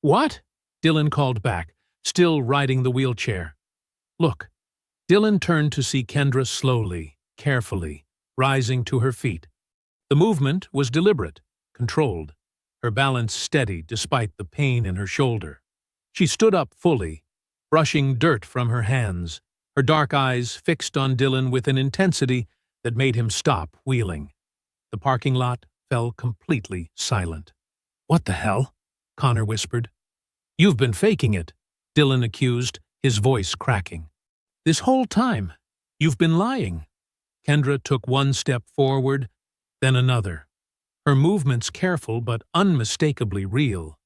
"What?" Dylan called back, still riding the wheelchair. "Look." Dylan turned to see Kendra slowly, carefully, rising to her feet. The movement was deliberate, controlled, her balance steady despite the pain in her shoulder. She stood up fully, brushing dirt from her hands, her dark eyes fixed on Dylan with an intensity that made him stop wheeling. The parking lot fell completely silent. "What the hell?" Connor whispered. "You've been faking it," Dylan accused, his voice cracking. "This whole time, you've been lying." Kendra took one step forward, then another, her movements careful but unmistakably real.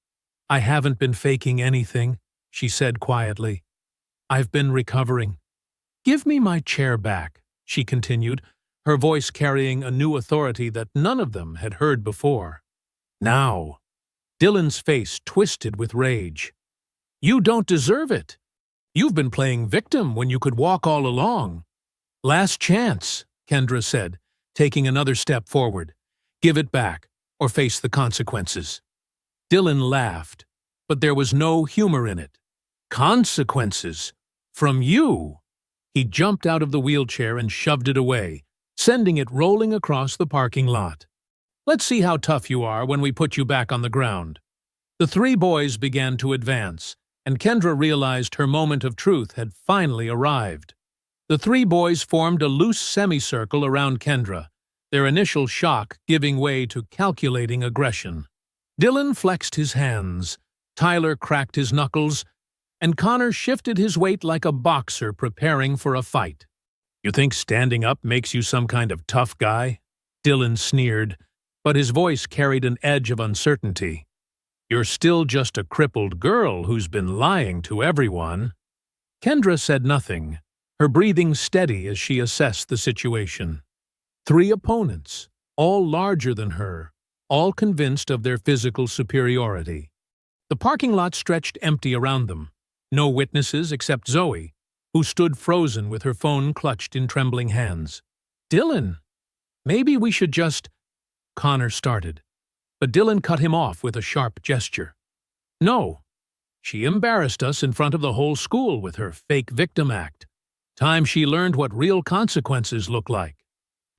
"I haven't been faking anything," she said quietly. "I've been recovering." "Give me my chair back," she continued, her voice carrying a new authority that none of them had heard before. "Now." Dylan's face twisted with rage. "You don't deserve it. You've been playing victim when you could walk all along." "Last chance," Kendra said, taking another step forward. "Give it back, or face the consequences." Dylan laughed, but there was no humor in it. "Consequences? From you?" He jumped out of the wheelchair and shoved it away, sending it rolling across the parking lot. "Let's see how tough you are when we put you back on the ground." The three boys began to advance, and Kendra realized her moment of truth had finally arrived. The three boys formed a loose semicircle around Kendra, their initial shock giving way to calculating aggression. Dylan flexed his hands, Tyler cracked his knuckles, and Connor shifted his weight like a boxer preparing for a fight. "You think standing up makes you some kind of tough guy?" Dylan sneered, but his voice carried an edge of uncertainty. "You're still just a crippled girl who's been lying to everyone." Kendra said nothing, her breathing steady as she assessed the situation. Three opponents, all larger than her, all convinced of their physical superiority. The parking lot stretched empty around them, no witnesses except Zoe, who stood frozen with her phone clutched in trembling hands. "Dylan, maybe we should just—" Connor started, but Dylan cut him off with a sharp gesture. "No. She embarrassed us in front of the whole school with her fake victim act. Time she learned what real consequences look like."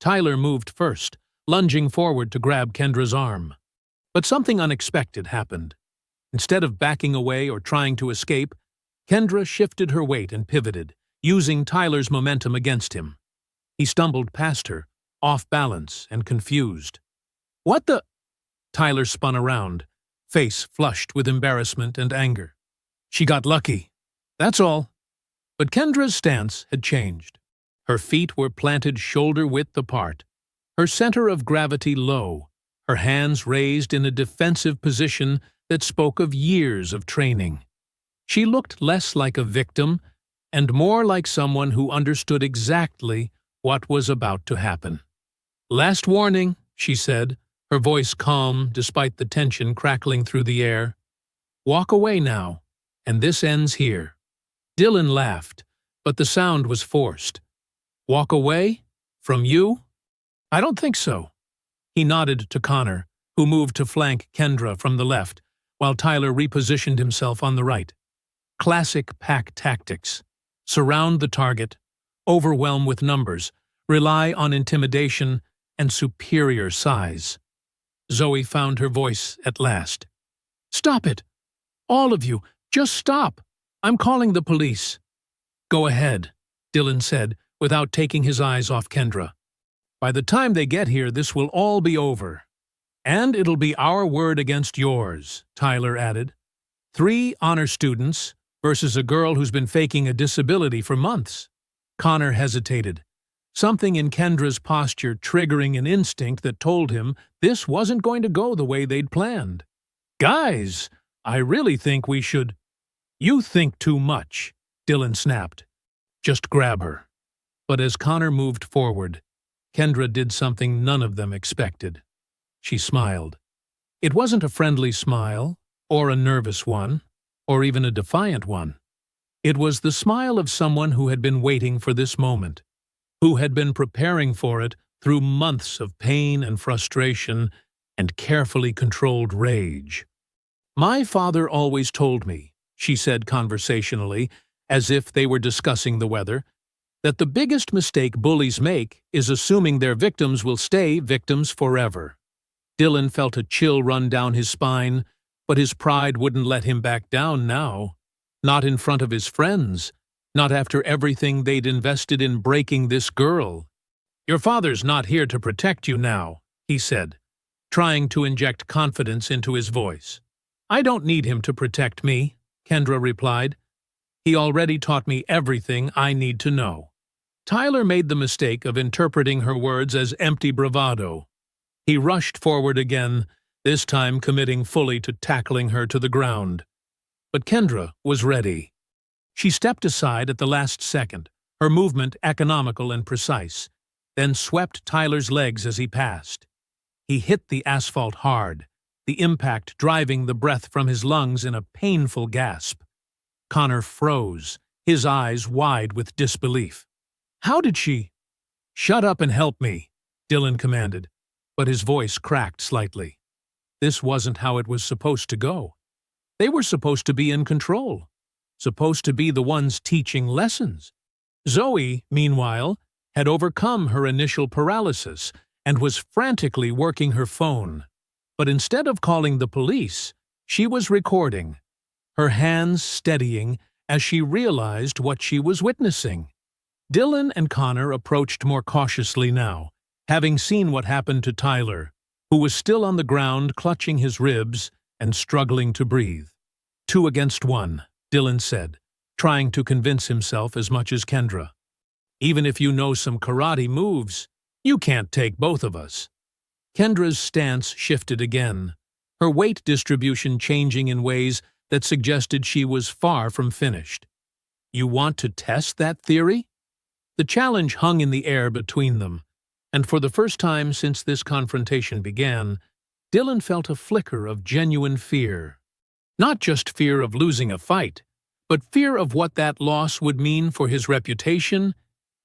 Tyler moved first, lunging forward to grab Kendra's arm. But something unexpected happened. Instead of backing away or trying to escape, Kendra shifted her weight and pivoted, using Tyler's momentum against him. He stumbled past her, off balance and confused. "What the—" Tyler spun around, face flushed with embarrassment and anger. "She got lucky. That's all." But Kendra's stance had changed. Her feet were planted shoulder-width apart, her center of gravity low, her hands raised in a defensive position that spoke of years of training. She looked less like a victim and more like someone who understood exactly what was about to happen. "Last warning," she said, her voice calm despite the tension crackling through the air. "Walk away now, and this ends here." Dylan laughed, but the sound was forced. "Walk away? From you?" "I don't think so." He nodded to Connor, who moved to flank Kendra from the left, while Tyler repositioned himself on the right. Classic pack tactics. Surround the target, overwhelm with numbers, rely on intimidation and superior size. Zoe found her voice at last. "Stop it! All of you, just stop! I'm calling the police." "Go ahead," Dylan said, without taking his eyes off Kendra. "By the time they get here, this will all be over. And it'll be our word against yours," Tyler added. 3 honor students versus a girl who's been faking a disability for months. Connor hesitated, something in Kendra's posture triggering an instinct that told him this wasn't going to go the way they'd planned. "Guys, I really think we should—" "You think too much," Dylan snapped. "Just grab her." But as Connor moved forward, Kendra did something none of them expected. She smiled. It wasn't a friendly smile, or a nervous one, or even a defiant one. It was the smile of someone who had been waiting for this moment, who had been preparing for it through months of pain and frustration and carefully controlled rage. "My father always told me," she said conversationally, as if they were discussing the weather, "that the biggest mistake bullies make is assuming their victims will stay victims forever." Dylan felt a chill run down his spine, but his pride wouldn't let him back down now. Not in front of his friends. Not after everything they'd invested in breaking this girl. "Your father's not here to protect you now," he said, trying to inject confidence into his voice. "I don't need him to protect me," Kendra replied. "He already taught me everything I need to know." Tyler made the mistake of interpreting her words as empty bravado. He rushed forward again, this time committing fully to tackling her to the ground. But Kendra was ready. She stepped aside at the last second, her movement economical and precise, then swept Tyler's legs as he passed. He hit the asphalt hard, the impact driving the breath from his lungs in a painful gasp. Connor froze, his eyes wide with disbelief. "How did she—" "Shut up and help me," Dylan commanded, but his voice cracked slightly. This wasn't how it was supposed to go. They were supposed to be in control, supposed to be the ones teaching lessons. Zoe, meanwhile, had overcome her initial paralysis and was frantically working her phone. But instead of calling the police, she was recording, her hands steadying as she realized what she was witnessing. Dylan and Connor approached more cautiously now, having seen what happened to Tyler, who was still on the ground clutching his ribs and struggling to breathe. 2 against 1, Dylan said, trying to convince himself as much as Kendra. "Even if you know some karate moves, you can't take both of us." Kendra's stance shifted again, her weight distribution changing in ways that suggested she was far from finished. "You want to test that theory?" The challenge hung in the air between them, and for the first time since this confrontation began, Dylan felt a flicker of genuine fear. Not just fear of losing a fight, but fear of what that loss would mean for his reputation,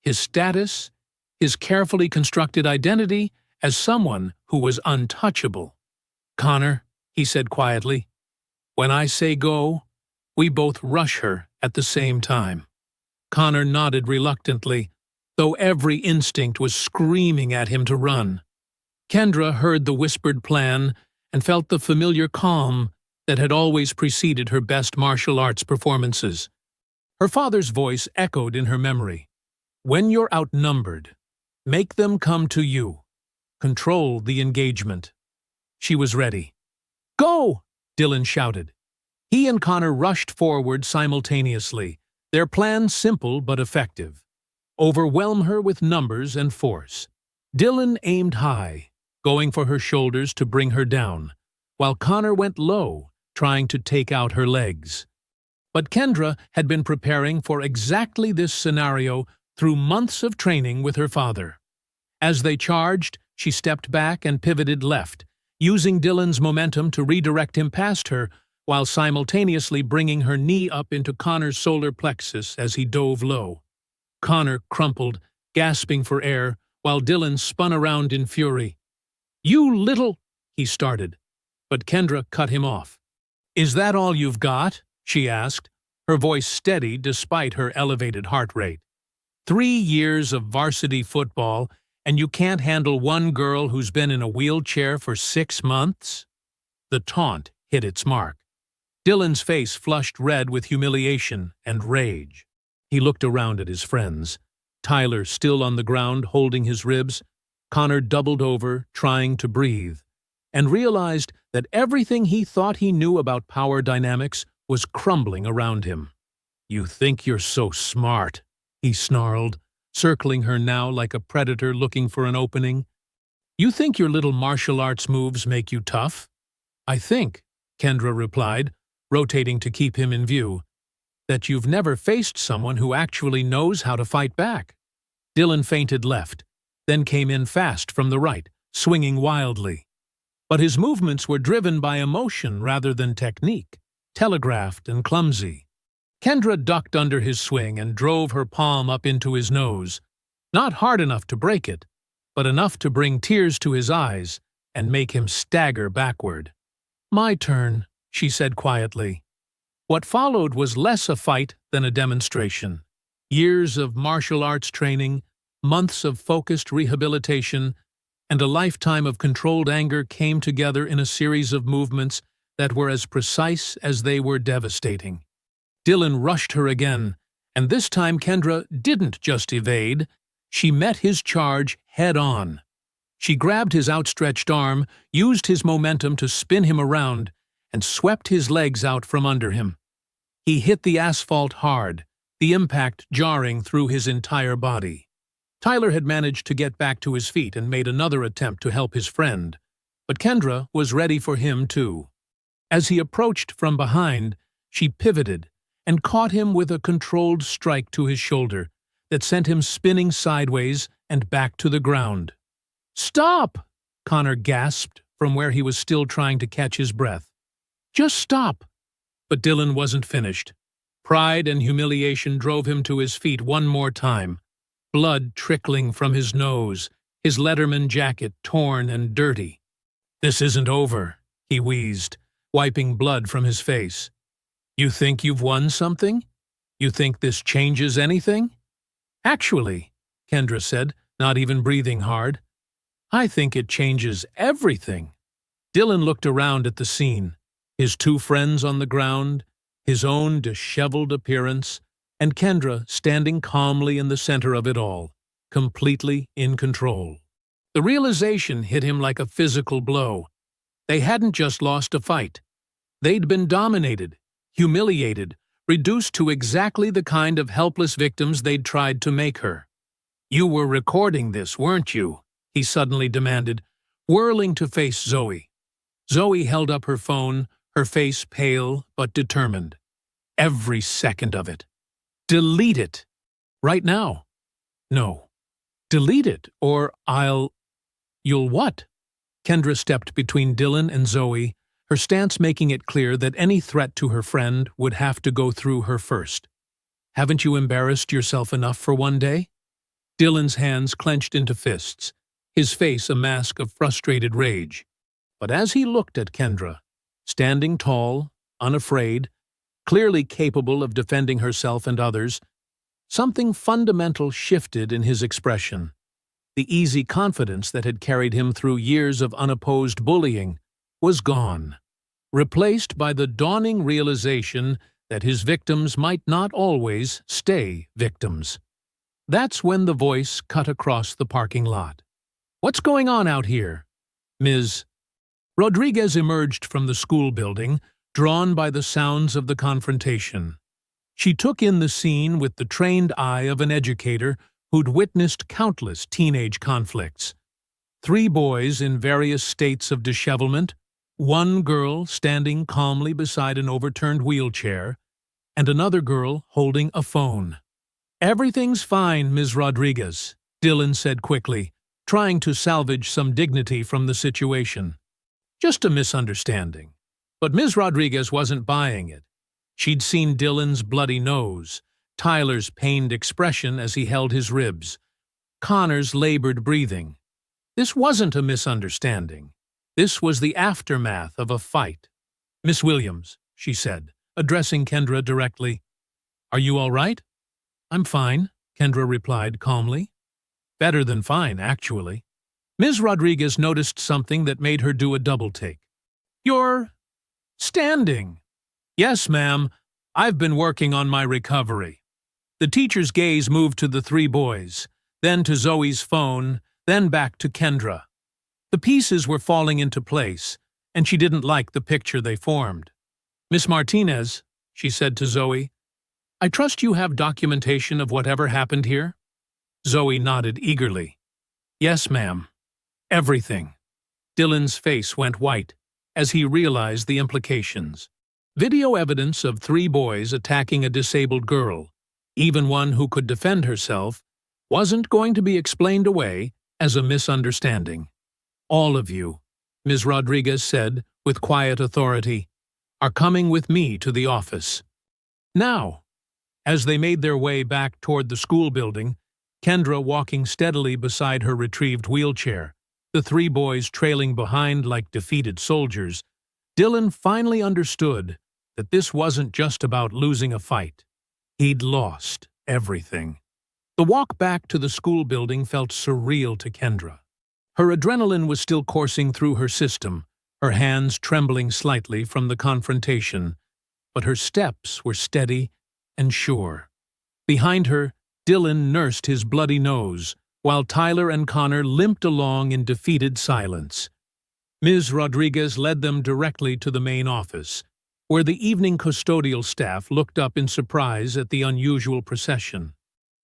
his status, his carefully constructed identity as someone who was untouchable. "Connor," he said quietly, "when I say go, we both rush her at the same time." Connor nodded reluctantly, though every instinct was screaming at him to run. Kendra heard the whispered plan and felt the familiar calm that had always preceded her best martial arts performances. Her father's voice echoed in her memory. "When you're outnumbered, make them come to you. Control the engagement." She was ready. "Go!" Dylan shouted. He and Connor rushed forward simultaneously, their plan simple but effective. Overwhelm her with numbers and force. Dylan aimed high, going for her shoulders to bring her down, while Connor went low, trying to take out her legs. But Kendra had been preparing for exactly this scenario through months of training with her father. As they charged, she stepped back and pivoted left, using Dylan's momentum to redirect him past her, while simultaneously bringing her knee up into Connor's solar plexus as he dove low. Connor crumpled, gasping for air, while Dylan spun around in fury. "You little—" he started, but Kendra cut him off. "Is that all you've got?" she asked, her voice steady despite her elevated heart rate. 3 years of varsity football, and you can't handle one girl who's been in a wheelchair for 6 months? The taunt hit its mark. Dylan's face flushed red with humiliation and rage. He looked around at his friends. Tyler still on the ground holding his ribs, Connor doubled over, trying to breathe, and realized that everything he thought he knew about power dynamics was crumbling around him. "You think you're so smart," he snarled, circling her now like a predator looking for an opening. "You think your little martial arts moves make you tough?" "I think," Kendra replied, rotating to keep him in view, "that you've never faced someone who actually knows how to fight back." Dylan feinted left, then came in fast from the right, swinging wildly. But his movements were driven by emotion rather than technique, telegraphed and clumsy. Kendra ducked under his swing and drove her palm up into his nose, not hard enough to break it, but enough to bring tears to his eyes and make him stagger backward. "My turn," she said quietly. What followed was less a fight than a demonstration. Years of martial arts training, months of focused rehabilitation, and a lifetime of controlled anger came together in a series of movements that were as precise as they were devastating. Dylan rushed her again, and this time Kendra didn't just evade, she met his charge head-on. She grabbed his outstretched arm, used his momentum to spin him around, and swept his legs out from under him. He hit the asphalt hard, the impact jarring through his entire body. Tyler had managed to get back to his feet and made another attempt to help his friend, but Kendra was ready for him too. As he approached from behind, she pivoted and caught him with a controlled strike to his shoulder that sent him spinning sideways and back to the ground. "Stop!" Connor gasped from where he was still trying to catch his breath. "Just stop!" But Dylan wasn't finished. Pride and humiliation drove him to his feet one more time, blood trickling from his nose, his Letterman jacket torn and dirty. "This isn't over," he wheezed, wiping blood from his face. "You think you've won something? You think this changes anything?" "Actually," Kendra said, not even breathing hard, "I think it changes everything." Dylan looked around at the scene, his two friends on the ground, his own disheveled appearance, and Kendra standing calmly in the center of it all, completely in control. The realization hit him like a physical blow. They hadn't just lost a fight. They'd been dominated, humiliated, reduced to exactly the kind of helpless victims they'd tried to make her. "You were recording this, weren't you?" he suddenly demanded, whirling to face Zoe. Zoe held up her phone, her face pale but determined. "Every second of it. Delete it. Right now." "No. Delete it, or You'll what?" Kendra stepped between Dylan and Zoe, her stance making it clear that any threat to her friend would have to go through her first. "Haven't you embarrassed yourself enough for one day?" Dylan's hands clenched into fists, his face a mask of frustrated rage. But as he looked at Kendra, standing tall, unafraid, clearly capable of defending herself and others, something fundamental shifted in his expression. The easy confidence that had carried him through years of unopposed bullying was gone, replaced by the dawning realization that his victims might not always stay victims. That's when the voice cut across the parking lot. "What's going on out here?" Ms. Rodriguez emerged from the school building, drawn by the sounds of the confrontation. She took in the scene with the trained eye of an educator who'd witnessed countless teenage conflicts. 3 boys in various states of dishevelment, 1 girl standing calmly beside an overturned wheelchair, and another girl holding a phone. "Everything's fine, Ms. Rodriguez," Dylan said quickly, trying to salvage some dignity from the situation. "Just a misunderstanding." But Ms. Rodriguez wasn't buying it. She'd seen Dylan's bloody nose, Tyler's pained expression as he held his ribs, Connor's labored breathing. This wasn't a misunderstanding. This was the aftermath of a fight. "Miss Williams," she said, addressing Kendra directly. "Are you all right?" "I'm fine," Kendra replied calmly. "Better than fine, actually." Ms. Rodriguez noticed something that made her do a double-take. "You're standing." "Yes, ma'am. I've been working on my recovery." The teacher's gaze moved to the 3 boys, then to Zoe's phone, then back to Kendra. The pieces were falling into place, and she didn't like the picture they formed. "Miss Martinez," she said to Zoe, "I trust you have documentation of whatever happened here?" Zoe nodded eagerly. "Yes, ma'am. Everything." Dylan's face went white as he realized the implications. Video evidence of 3 boys attacking a disabled girl, even one who could defend herself, wasn't going to be explained away as a misunderstanding. "All of you," Ms. Rodriguez said with quiet authority, "are coming with me to the office." Now, as they made their way back toward the school building, Kendra walking steadily beside her retrieved wheelchair, the 3 boys trailing behind like defeated soldiers, Dylan finally understood that this wasn't just about losing a fight. He'd lost everything. The walk back to the school building felt surreal to Kendra. Her adrenaline was still coursing through her system, her hands trembling slightly from the confrontation, but her steps were steady and sure. Behind her, Dylan nursed his bloody nose, while Tyler and Connor limped along in defeated silence. Ms. Rodriguez led them directly to the main office, where the evening custodial staff looked up in surprise at the unusual procession.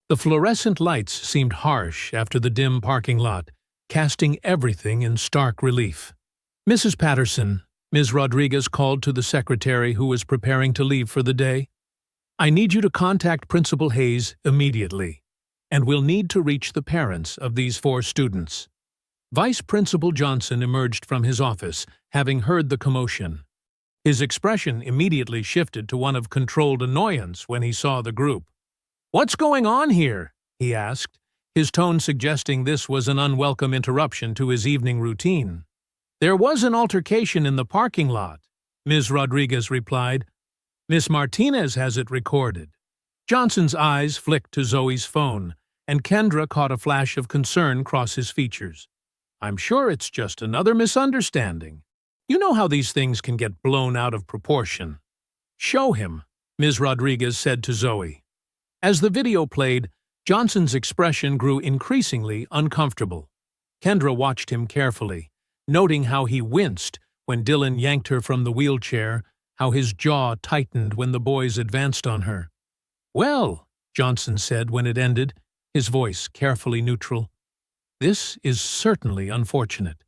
The fluorescent lights seemed harsh after the dim parking lot, casting everything in stark relief. "Mrs. Patterson," Ms. Rodriguez called to the secretary who was preparing to leave for the day, "I need you to contact Principal Hayes immediately, and we'll need to reach the parents of these 4 students." Vice Principal Johnson emerged from his office, having heard the commotion. His expression immediately shifted to one of controlled annoyance when he saw the group. "What's going on here?" he asked, his tone suggesting this was an unwelcome interruption to his evening routine. "There was an altercation in the parking lot," Ms. Rodriguez replied. "Miss Martinez has it recorded." Johnson's eyes flicked to Zoe's phone, and Kendra caught a flash of concern cross his features. "I'm sure it's just another misunderstanding. You know how these things can get blown out of proportion." "Show him," Ms. Rodriguez said to Zoe. As the video played, Johnson's expression grew increasingly uncomfortable. Kendra watched him carefully, noting how he winced when Dylan yanked her from the wheelchair, how his jaw tightened when the boys advanced on her. "Well," Johnson said when it ended, his voice carefully neutral, "this is certainly unfortunate.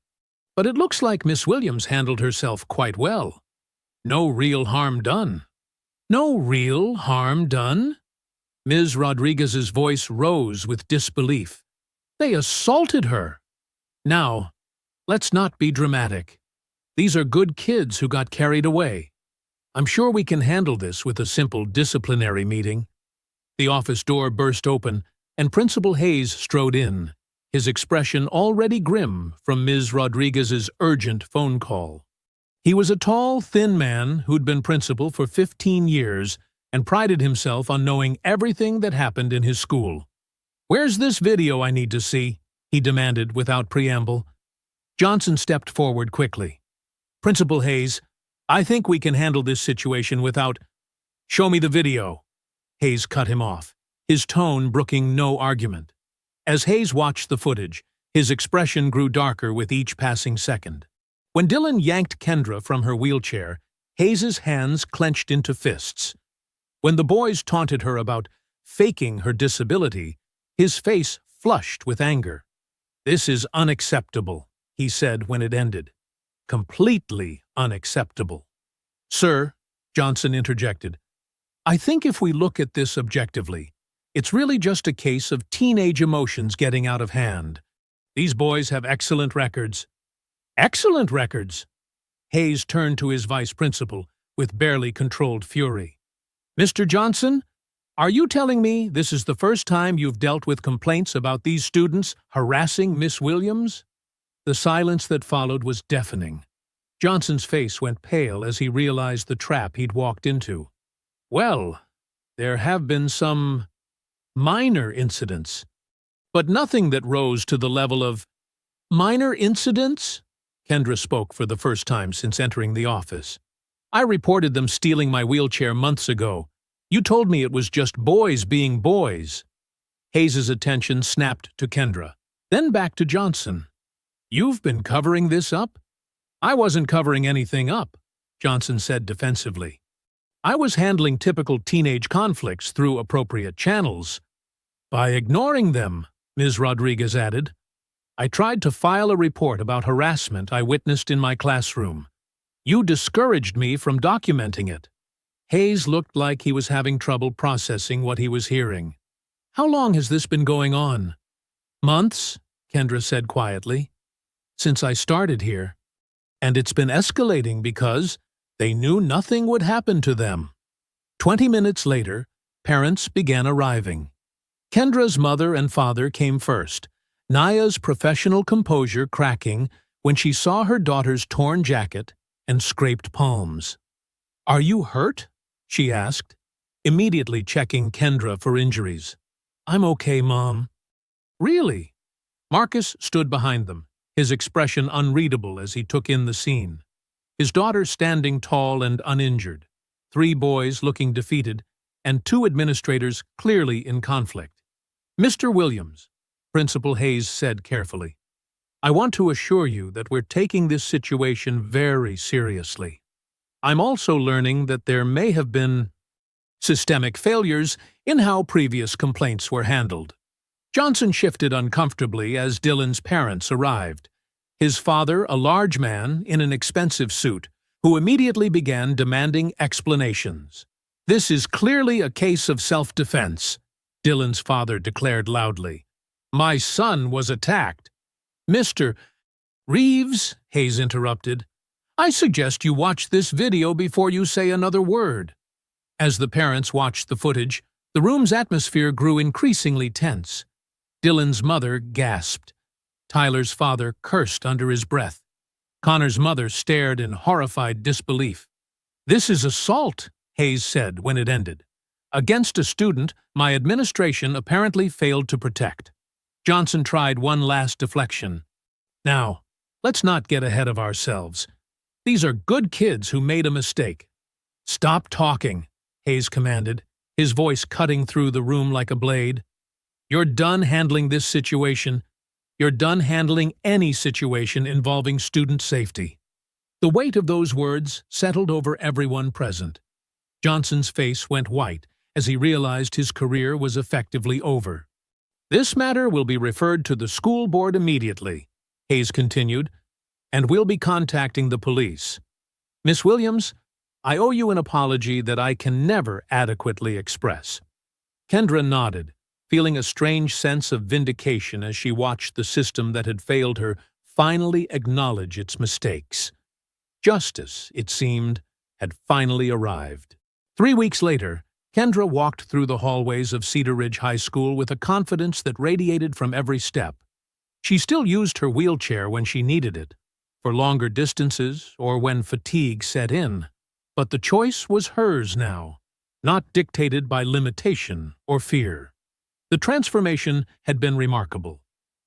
But it looks like Miss Williams handled herself quite well. No real harm done." "No real harm done?" Ms. Rodriguez's voice rose with disbelief. "They assaulted her." "Now, let's not be dramatic. These are good kids who got carried away. I'm sure we can handle this with a simple disciplinary meeting." The office door burst open, and Principal Hayes strode in, his expression already grim from Ms. Rodriguez's urgent phone call. He was a tall, thin man who'd been principal for 15 years and prided himself on knowing everything that happened in his school. "Where's this video I need to see?" he demanded without preamble. Johnson stepped forward quickly. "Principal Hayes, I think we can handle this situation without—" "Show me the video." Hayes cut him off, his tone brooking no argument. As Hayes watched the footage, his expression grew darker with each passing second. When Dylan yanked Kendra from her wheelchair, Hayes's hands clenched into fists. When the boys taunted her about faking her disability, his face flushed with anger. "This is unacceptable," he said when it ended. "Completely unacceptable." "Sir," Johnson interjected, "I think if we look at this objectively, it's really just a case of teenage emotions getting out of hand. These boys have excellent records." "Excellent records?" Hayes turned to his vice principal with barely controlled fury. "Mr. Johnson, are you telling me this is the first time you've dealt with complaints about these students harassing Miss Williams?" The silence that followed was deafening. Johnson's face went pale as he realized the trap he'd walked into. "Well, there have been some minor incidents, but nothing that rose to the level of—" "Minor incidents?" Kendra spoke for the first time since entering the office. "I reported them stealing my wheelchair months ago. You told me it was just boys being boys." Hayes's attention snapped to Kendra, then back to Johnson. "You've been covering this up?" "I wasn't covering anything up," Johnson said defensively. "I was handling typical teenage conflicts through appropriate channels." "By ignoring them," Ms. Rodriguez added. "I tried to file a report about harassment I witnessed in my classroom. You discouraged me from documenting it." Hayes looked like he was having trouble processing what he was hearing. "How long has this been going on?" "Months," Kendra said quietly. "Since I started here. And it's been escalating because they knew nothing would happen to them." 20 minutes later, parents began arriving. Kendra's mother and father came first, Naya's professional composure cracking when she saw her daughter's torn jacket and scraped palms. "Are you hurt?" she asked, immediately checking Kendra for injuries. "I'm okay, Mom." "Really?" Marcus stood behind them, his expression unreadable as he took in the scene. His daughter standing tall and uninjured, 3 boys looking defeated, and 2 administrators clearly in conflict. "Mr. Williams," Principal Hayes said carefully, "I want to assure you that we're taking this situation very seriously. I'm also learning that there may have been systemic failures in how previous complaints were handled." Johnson shifted uncomfortably as Dylan's parents arrived. His father, a large man in an expensive suit, who immediately began demanding explanations. "This is clearly a case of self-defense," Dylan's father declared loudly. "My son was attacked." "Mr. Reeves," Hayes interrupted, "I suggest you watch this video before you say another word." As the parents watched the footage, the room's atmosphere grew increasingly tense. Dylan's mother gasped. Tyler's father cursed under his breath. Connor's mother stared in horrified disbelief. "This is assault," Hayes said when it ended. "Against a student my administration apparently failed to protect." Johnson tried one last deflection. "Now, let's not get ahead of ourselves. These are good kids who made a mistake." "Stop talking," Hayes commanded, his voice cutting through the room like a blade. "You're done handling this situation. You're done handling any situation involving student safety." The weight of those words settled over everyone present. Johnson's face went white as he realized his career was effectively over. "This matter will be referred to the school board immediately," Hayes continued, "and we'll be contacting the police. Miss Williams, I owe you an apology that I can never adequately express." Kendra nodded, feeling a strange sense of vindication as she watched the system that had failed her finally acknowledge its mistakes. Justice, it seemed, had finally arrived. 3 weeks later, Kendra walked through the hallways of Cedar Ridge High School with a confidence that radiated from every step. She still used her wheelchair when she needed it, for longer distances or when fatigue set in. But the choice was hers now, not dictated by limitation or fear. The transformation had been remarkable.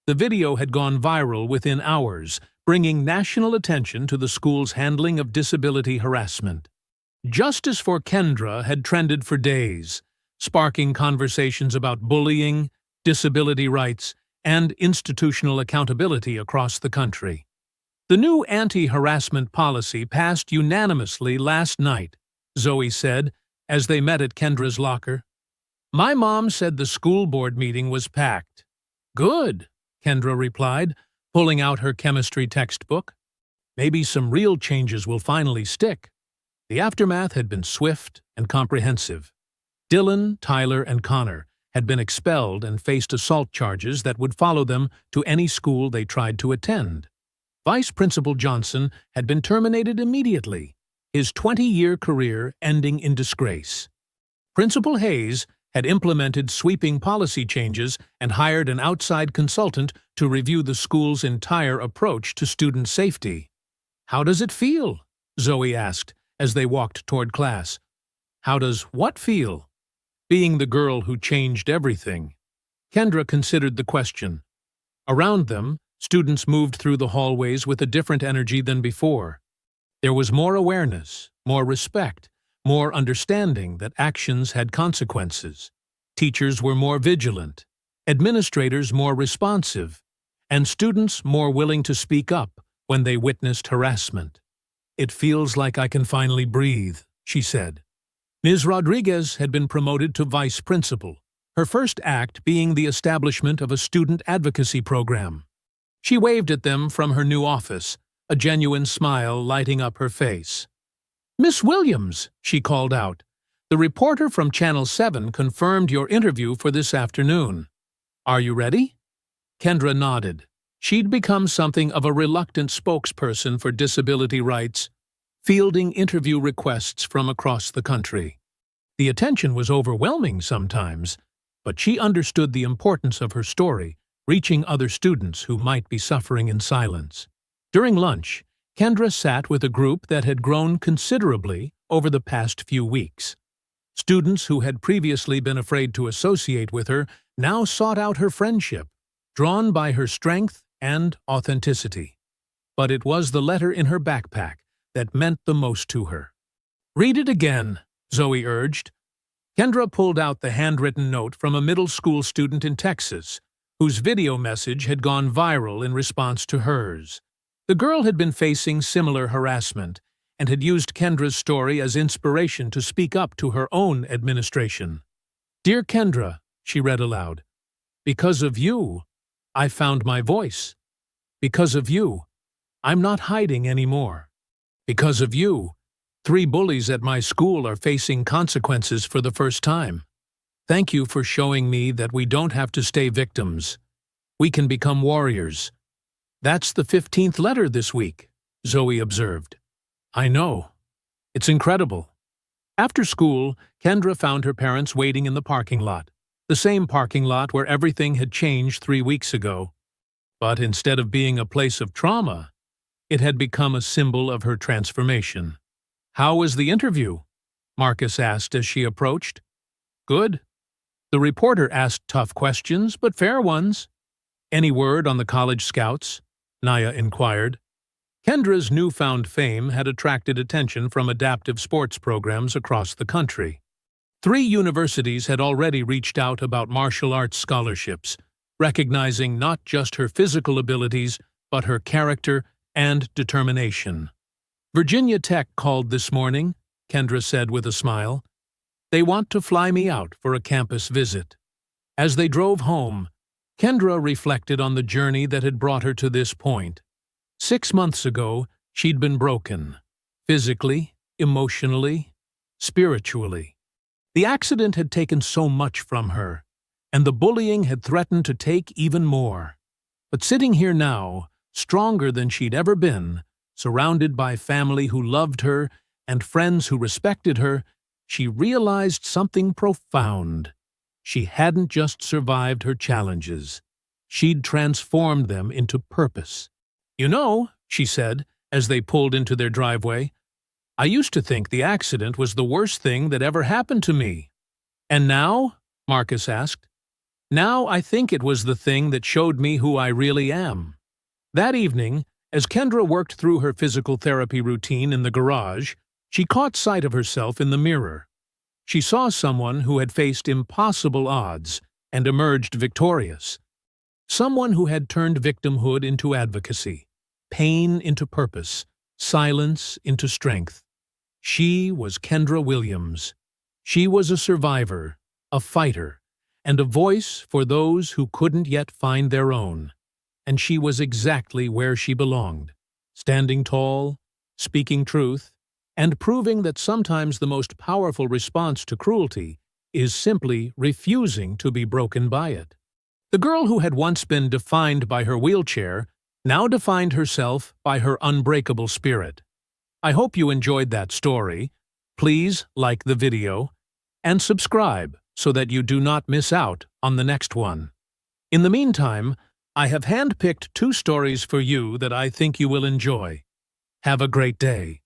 The video had gone viral within hours, bringing national attention to the school's handling of disability harassment. Justice for Kendra had trended for days, sparking conversations about bullying, disability rights, and institutional accountability across the country. The new anti-harassment policy passed unanimously last night, Zoe said, as they met at Kendra's locker. "My mom said the school board meeting was packed." "Good," Kendra replied, pulling out her chemistry textbook. "Maybe some real changes will finally stick." The aftermath had been swift and comprehensive. Dylan, Tyler, and Connor had been expelled and faced assault charges that would follow them to any school they tried to attend. Vice Principal Johnson had been terminated immediately, his 20-year career ending in disgrace. Principal Hayes had implemented sweeping policy changes and hired an outside consultant to review the school's entire approach to student safety. "How does it feel?" Zoe asked as they walked toward class. "How does what feel?" "Being the girl who changed everything." Kendra considered the question. Around them, students moved through the hallways with a different energy than before. There was more awareness, more respect, more understanding that actions had consequences. Teachers were more vigilant, administrators more responsive, and students more willing to speak up when they witnessed harassment. "It feels like I can finally breathe," she said. Ms. Rodriguez had been promoted to vice principal, her first act being the establishment of a student advocacy program. She waved at them from her new office, a genuine smile lighting up her face. "Miss Williams," she called out, "the reporter from Channel 7 confirmed your interview for this afternoon. Are you ready?" Kendra nodded. She'd become something of a reluctant spokesperson for disability rights, fielding interview requests from across the country. The attention was overwhelming sometimes, but she understood the importance of her story, reaching other students who might be suffering in silence. During lunch, Kendra sat with a group that had grown considerably over the past few weeks. Students who had previously been afraid to associate with her now sought out her friendship, drawn by her strength and authenticity. But it was the letter in her backpack that meant the most to her. "Read it again," Zoe urged. Kendra pulled out the handwritten note from a middle school student in Texas, whose video message had gone viral in response to hers. The girl had been facing similar harassment and had used Kendra's story as inspiration to speak up to her own administration. "Dear Kendra," she read aloud, "because of you, I found my voice. Because of you, I'm not hiding anymore. Because of you, 3 bullies at my school are facing consequences for the first time. Thank you for showing me that we don't have to stay victims. We can become warriors." "That's the 15th letter this week," Zoe observed. "I know. It's incredible." After school, Kendra found her parents waiting in the parking lot, the same parking lot where everything had changed 3 weeks ago. But instead of being a place of trauma, it had become a symbol of her transformation. "How was the interview?" Marcus asked as she approached. "Good." The reporter asked tough questions, but fair ones. "Any word on the college scouts?" Naya inquired. Kendra's newfound fame had attracted attention from adaptive sports programs across the country. 3 universities had already reached out about martial arts scholarships, recognizing not just her physical abilities, but her character and determination. "Virginia Tech called this morning," Kendra said with a smile. "They want to fly me out for a campus visit." As they drove home, Kendra reflected on the journey that had brought her to this point. 6 months ago, she'd been broken. Physically, emotionally, spiritually. The accident had taken so much from her, and the bullying had threatened to take even more. But sitting here now, stronger than she'd ever been, surrounded by family who loved her and friends who respected her, she realized something profound. She hadn't just survived her challenges. She'd transformed them into purpose. "You know," she said, as they pulled into their driveway, "I used to think the accident was the worst thing that ever happened to me." "And now?" Marcus asked. "Now I think it was the thing that showed me who I really am." That evening, as Kendra worked through her physical therapy routine in the garage, she caught sight of herself in the mirror. She saw someone who had faced impossible odds and emerged victorious. Someone who had turned victimhood into advocacy, pain into purpose, silence into strength. She was Kendra Williams. She was a survivor, a fighter, and a voice for those who couldn't yet find their own. And she was exactly where she belonged, standing tall, speaking truth, and proving that sometimes the most powerful response to cruelty is simply refusing to be broken by it. The girl who had once been defined by her wheelchair now defined herself by her unbreakable spirit. I hope you enjoyed that story. Please like the video and subscribe so that you do not miss out on the next one. In the meantime, I have handpicked 2 stories for you that I think you will enjoy. Have a great day.